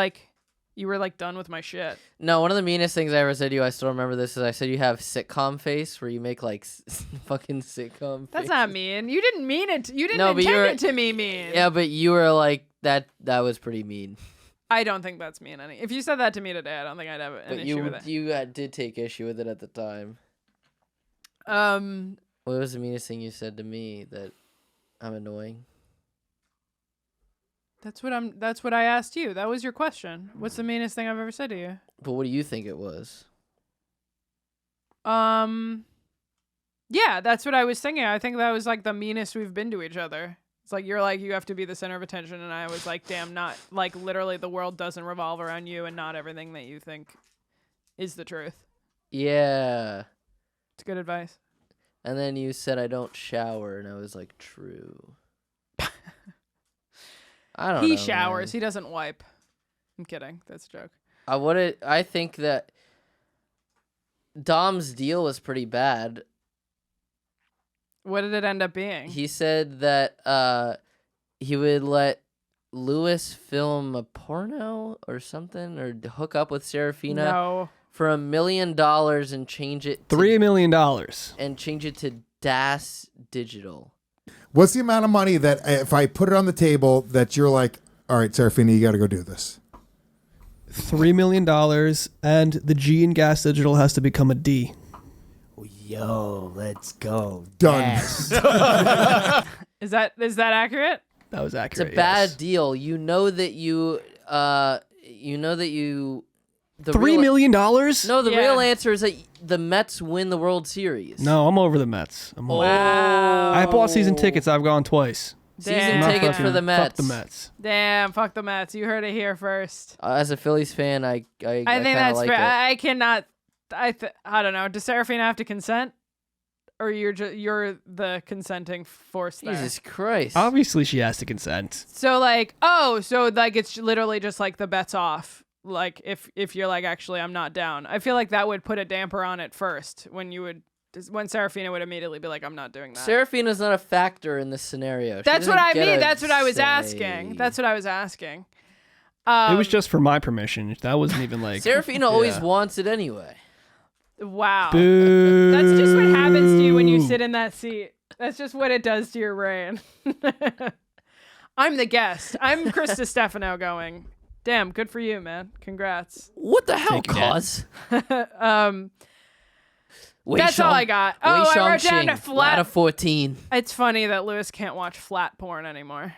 You were like done with my shit. No, one of the meanest things I ever said to you, I still remember this, is I said you have sitcom face, where you make like fucking sitcom That's face. not mean. You didn't mean it. You didn't intend it to be mean. Yeah, but you were like, that was pretty mean. I don't think that's mean. If you said that to me today, I don't think I'd have an issue with it. You did take issue with it at the time. What was the meanest thing you said to me that I'm annoying? That's what I asked you. That was your question. What's the meanest thing I've ever said to you? But what do you think it was? Yeah, that's what I was thinking. I think that was like the meanest we've been to each other. It's like you're like, you have to be the center of attention, and I was like, damn, not like literally the world doesn't revolve around you, and not everything that you think is the truth. Yeah. It's good advice. And then you said I don't shower, and I was like, true. I don't know. He showers. Man. He doesn't wipe. I'm kidding. That's a joke. I think that Dom's deal was pretty bad. What did it end up being? He said that he would let Lewis film a porno or something, or hook up with Serafina for $1 million and change it to $3 million and change it to DAS Digital. What's the amount of money that if I put it on the table that you're like, all right, Serafina, you got to go do this? $3 million, and the G in GaS Digital has to become a D. Yo, let's go. Done. Is that accurate? That was accurate. It's a bad deal. You know that you $3 million? No, the real answer is that the Mets win the World Series. No, I'm over the Mets. Wow. I bought season tickets. I've gone twice. Season tickets for the Mets. Fuck the Mets. Damn, fuck the Mets. You heard it here first. As a Phillies fan, I think that's like fair. it. I cannot. I don't know. Does Serafina have to consent, or you're the consenting force there? Jesus Christ! Obviously, she has to consent. So it's literally just like the bet's off. Like if you're like, actually, I'm not down. I feel like that would put a damper on it first when Serafina would immediately be like, I'm not doing that. Serafina's not a factor in this scenario. That's what I mean. That's what I was asking. That's what I was asking. It was just for my permission. That wasn't even like Serafina always wants it anyway. Wow. Boo. That's just what happens to you when you sit in that seat. That's just what it does to your brain. I'm the guest. I'm Chris DiStefano going, damn, good for you, man. Congrats. What the hell, cuz? That's all I got. Oh, I wrote down a flat of 14. It's funny that Lewis can't watch flat porn anymore.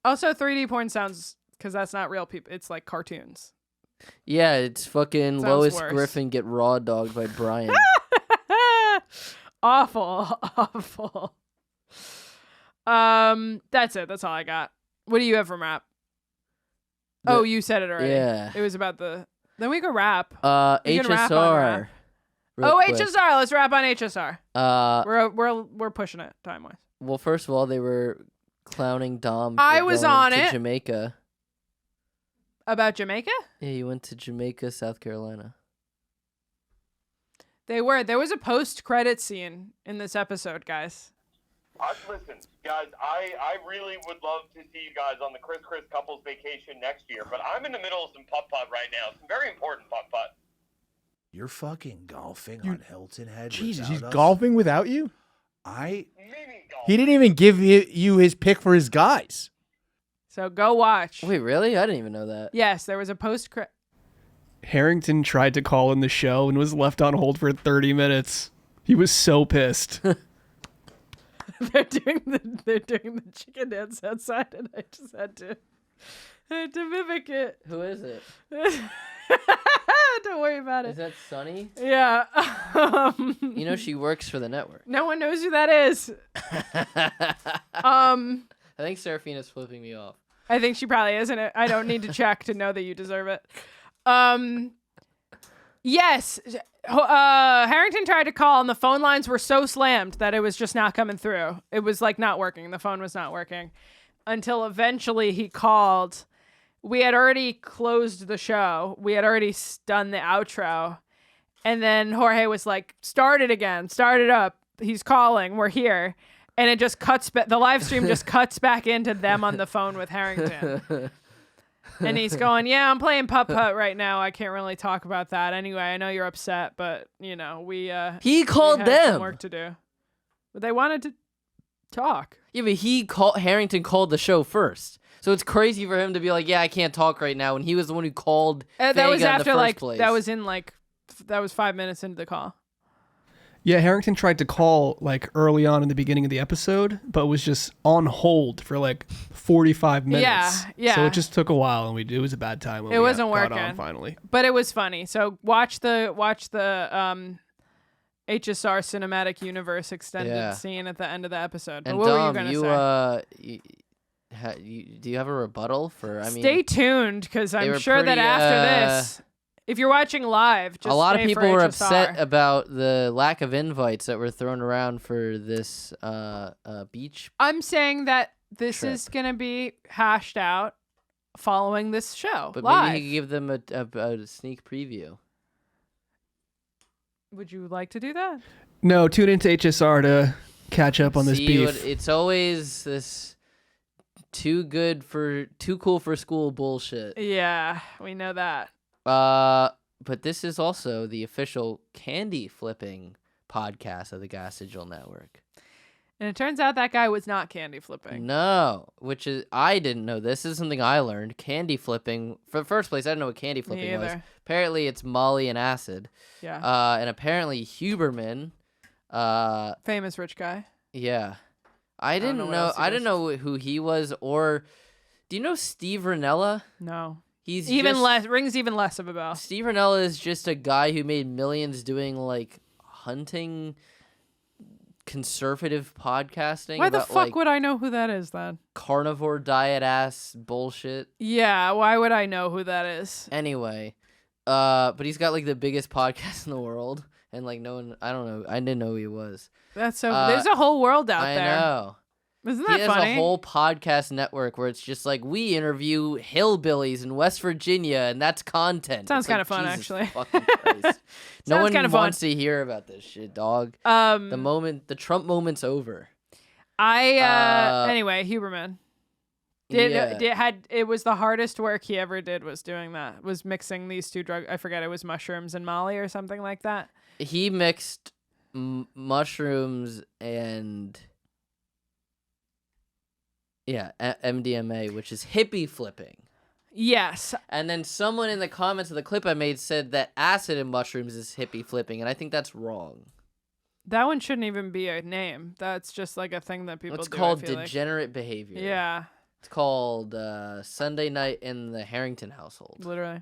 Also, 3D porn sounds, because that's not real people. It's like cartoons. Yeah, it's fucking Sounds Lois worse. Griffin get raw dogged by Brian. Awful. That's it. That's all I got. What do you have from rap? You said it already. Yeah. It was about the. Then we could rap. We can HSR. rap on rap. real quick. HSR. Let's rap on HSR. We're pushing it time wise. Well, first of all, they were clowning Dom. I was going on to it. Jamaica. About Jamaica? Yeah, you went to Jamaica, South Carolina. They were. There was a post-credit scene in this episode, guys. Listen, guys, I really would love to see you guys on the Chris couples vacation next year, but I'm in the middle of some putt-putt right now. Some very important putt-putt. You're fucking golfing on Hilton Head. Jesus, he's without us? golfing without you? Maybe He didn't even give you his pick for his guys. So go watch. Wait, really? I didn't even know that. Yes, there was a post-credit. Harrington tried to call in the show and was left on hold for 30 minutes. He was so pissed. They're doing the chicken dance outside, and I just had to mimic it. Who is it? Don't worry about it. Is that Sunny? Yeah. You know she works for the network. No one knows who that is. I think Serafina's flipping me off. I think she probably is, and I don't need to check to know that you deserve it. Yes. Harrington tried to call, and the phone lines were so slammed that it was just not coming through. It was like not working. The phone was not working until eventually he called. We had already closed the show. We had already done the outro. And then Jorge was like, start it again. Start it up. He's calling. We're here. And it just cuts back. The live stream just cuts back into them on the phone with Harrington. And he's going, yeah, I'm playing putt-putt right now. I can't really talk about that. Anyway, I know you're upset, but, we He called we had some them. work to do. But they wanted to talk. Yeah, but Harrington called the show first. So it's crazy for him to be like, yeah, I can't talk right now. And he was the one who called That was Vega after, in the first place. that was 5 minutes into the call. Yeah, Harrington tried to call early on in the beginning of the episode, but was just on hold for 45 minutes. Yeah. So it just took a while, and it was a bad time when It wasn't got working. on finally. But it was funny. So watch the HSR Cinematic Universe extended scene at the end of the episode. But And what Dom, were you going to say? do you have a rebuttal for? Stay tuned, because I'm were sure that pretty, after this, if you're watching live, just a lot of stay people for were HSR. upset about the lack of invites that were thrown around for this beach. I'm saying that this trip. is going to be hashed out following this show But live. maybe you could give them a sneak preview. Would you like to do that? No, tune into HSR to catch up on this beef. It's always this too cool for school bullshit. Yeah, we know that. But this is also the official candy flipping podcast of the Gas Digital Network. And it turns out that guy was not candy flipping. No, I didn't know this. This is something I learned. Candy flipping. For the first place, I didn't know what candy flipping was. either. Apparently, it's Molly and acid. Yeah. And apparently, Huberman. Famous rich guy. Yeah. I don't didn't know what know. else he I does. didn't know who he was. Or do you know Steve Ranella? No. He's even just- less rings even less of a bell. Steve Ranella is just a guy who made millions doing hunting conservative podcasting. Why the about, fuck would I know who that is then? carnivore diet ass bullshit. Yeah, why would I know who that is? Anyway, but he's got the biggest podcast in the world, and no one, I don't know, I didn't know who he was. That's so. There's a whole world out I there. know. Isn't He that has funny? a whole podcast network where it's just we interview hillbillies in West Virginia, and that's content. Sounds It's kind of fun, Jesus actually. fucking Christ. No Sounds one kinda fun. wants to hear about this shit, dog. The Trump moment's over. Anyway, Huberman. Yeah. It was the hardest work he ever did was doing that. Was mixing these two drugs. I forget, it was mushrooms and Molly or something like that. He mixed mushrooms and MDMA, which is hippie flipping. Yes. And then someone in the comments of the clip I made said that acid and mushrooms is hippie flipping, and I think that's wrong. That one shouldn't even be a name. That's just a thing that people It's do. called I feel degenerate behavior. Yeah. It's called Sunday Night in the Harrington household. Literally.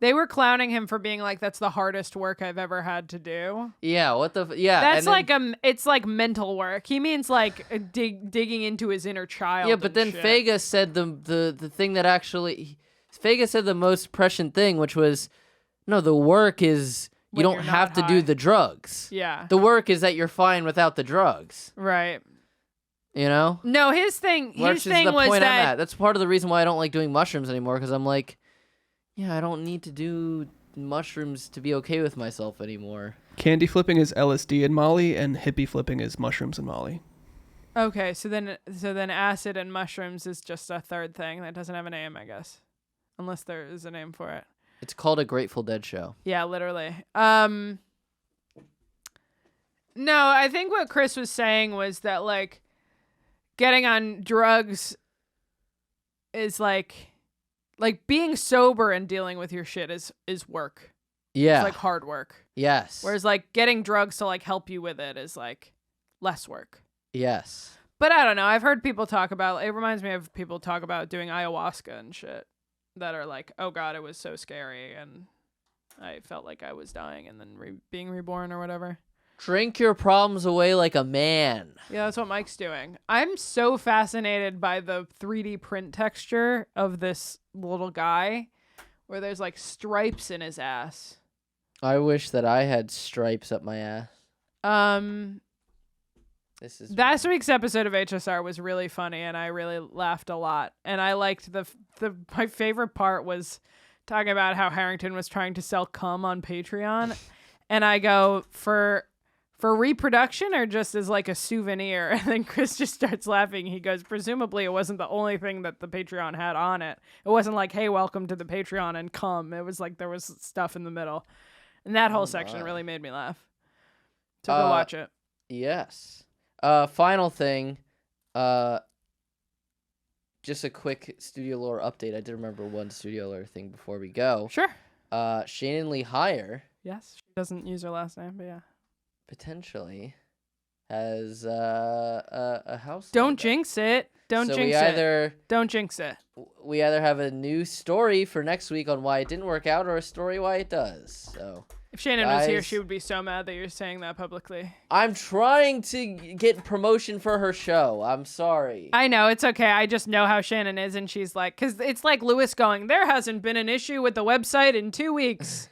They were clowning him for being that's the hardest work I've ever had to do. Yeah, yeah. That's it's mental work. He means digging into his inner child. Yeah, but then shit. Fega said the thing that actually Fega said the most prescient thing, which was, no, the work is you When don't you're have not to do high. the drugs. Yeah. The work is that you're fine without the drugs. Right. You know? No, his thing Which is the was point I'm that at. That's part of the reason why I don't like doing mushrooms anymore, because I'm yeah, I don't need to do mushrooms to be okay with myself anymore. Candy flipping is LSD and Molly, and hippie flipping is mushrooms and Molly. Okay, so then acid and mushrooms is just a third thing that doesn't have a name, I guess. Unless there is a name for it. It's called a Grateful Dead show. Yeah, literally. No, I think what Chris was saying was that getting on drugs is being sober and dealing with your shit is work. Yeah. It's hard work. Yes. Whereas getting drugs to help you with it is less work. Yes. But I don't know. I've heard people talk about it. Reminds me of people talk about doing ayahuasca and shit that are oh God, it was so scary and I felt like I was dying and then being reborn or whatever. Drink your problems away like a man. Yeah, that's what Mike's doing. I'm so fascinated by the 3D print texture of this little guy where there's stripes in his ass. I wish that I had stripes up my ass. This is Last week's episode of HSR was really funny and I really laughed a lot. And I liked my favorite part was talking about how Harrington was trying to sell cum on Patreon. And I go, for For reproduction or just as like a souvenir? And then Chris just starts laughing. He goes, presumably it wasn't the only thing that the Patreon had on it. It wasn't like, hey, welcome to the Patreon and come. It was like there was stuff in the middle. And that whole section really made me laugh. So go watch it. Yes. Final thing. Just a quick Studio Lore update. I did remember one Studio Lore thing before we go. Sure. Shannon Lee Hire. Yes. She doesn't use her last name, but yeah. Potentially has a house. Don't jinx it. Don't jinx it. Don't jinx it. We either have a new story for next week on why it didn't work out, or a story why it does. So if Shannon was here, she would be so mad that you're saying that publicly. I'm trying to get promotion for her show. I'm sorry. I know, it's okay. I just know how Shannon is, and she's like, because it's like Lewis going, there hasn't been an issue with the website in 2 weeks.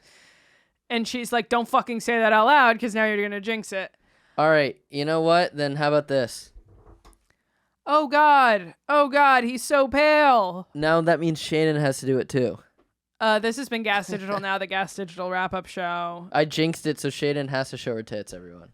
And she's like, don't fucking say that out loud, because now you're going to jinx it. All right. You know what? Then how about this? Oh, God. Oh, God. He's so pale. Now that means Shannon has to do it, too. This has been Gas Digital Now, the Gas Digital wrap-up show. I jinxed it, so Shannon has to show her tits, everyone.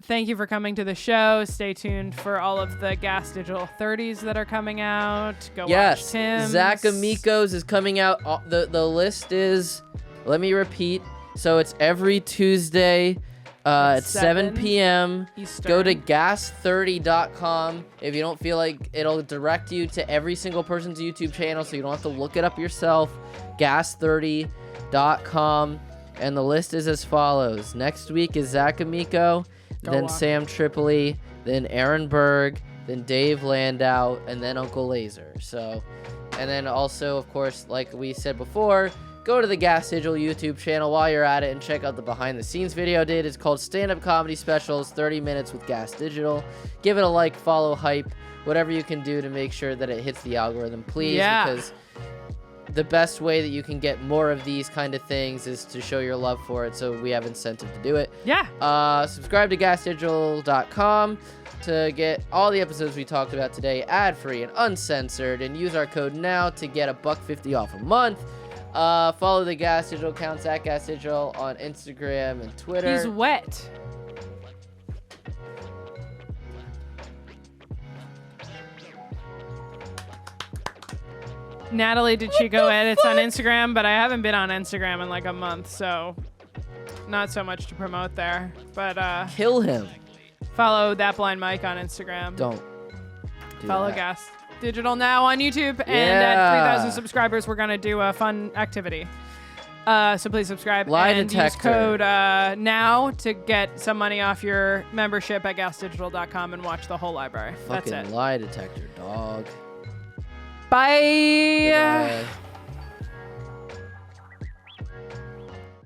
Thank you for coming to the show. Stay tuned for all of the Gas Digital 30s that are coming out. Go watch Tim's. Zach Amico's is coming out. The list is, let me repeat. So it's every Tuesday at 7 p.m. Eastern. Go to gas30.com. If you don't feel like it'll direct you to every single person's YouTube channel, so you don't have to look it up yourself. Gas30.com. And the list is as follows. Next week is Zach Amico, then Sam Tripoli, then Aaron Berg, then Dave Landau, and then Uncle Laser. So, and then also, of course, like we said before, go to the Gas Digital YouTube channel while you're at it and check out the behind the scenes video I did. It's called Stand Up Comedy Specials, 30 Minutes with Gas Digital. Give it a like, follow, hype, whatever you can do to make sure that it hits the algorithm, please. Yeah. Because the best way that you can get more of these kind of things is to show your love for it, so we have incentive to do it. Yeah. Subscribe to gasdigital.com to get all the episodes we talked about today ad-free and uncensored, and use our code NOW to get $1.50 off a month. Follow the Gas Digital accounts at Gas Digital on Instagram and Twitter. He's wet. Natalie, did she go edits on Instagram? But I haven't been on Instagram in like a month, so not so much to promote there. But kill him. Follow That Blind Mike on Instagram. Don't. Follow that. Gas Digital Now on YouTube, and at 3,000 subscribers, we're gonna do a fun activity. So please subscribe and use code NOW to get some money off your membership at gasdigital.com and watch the whole library. Fucking That's it. lie detector, dog. Bye. Goodbye.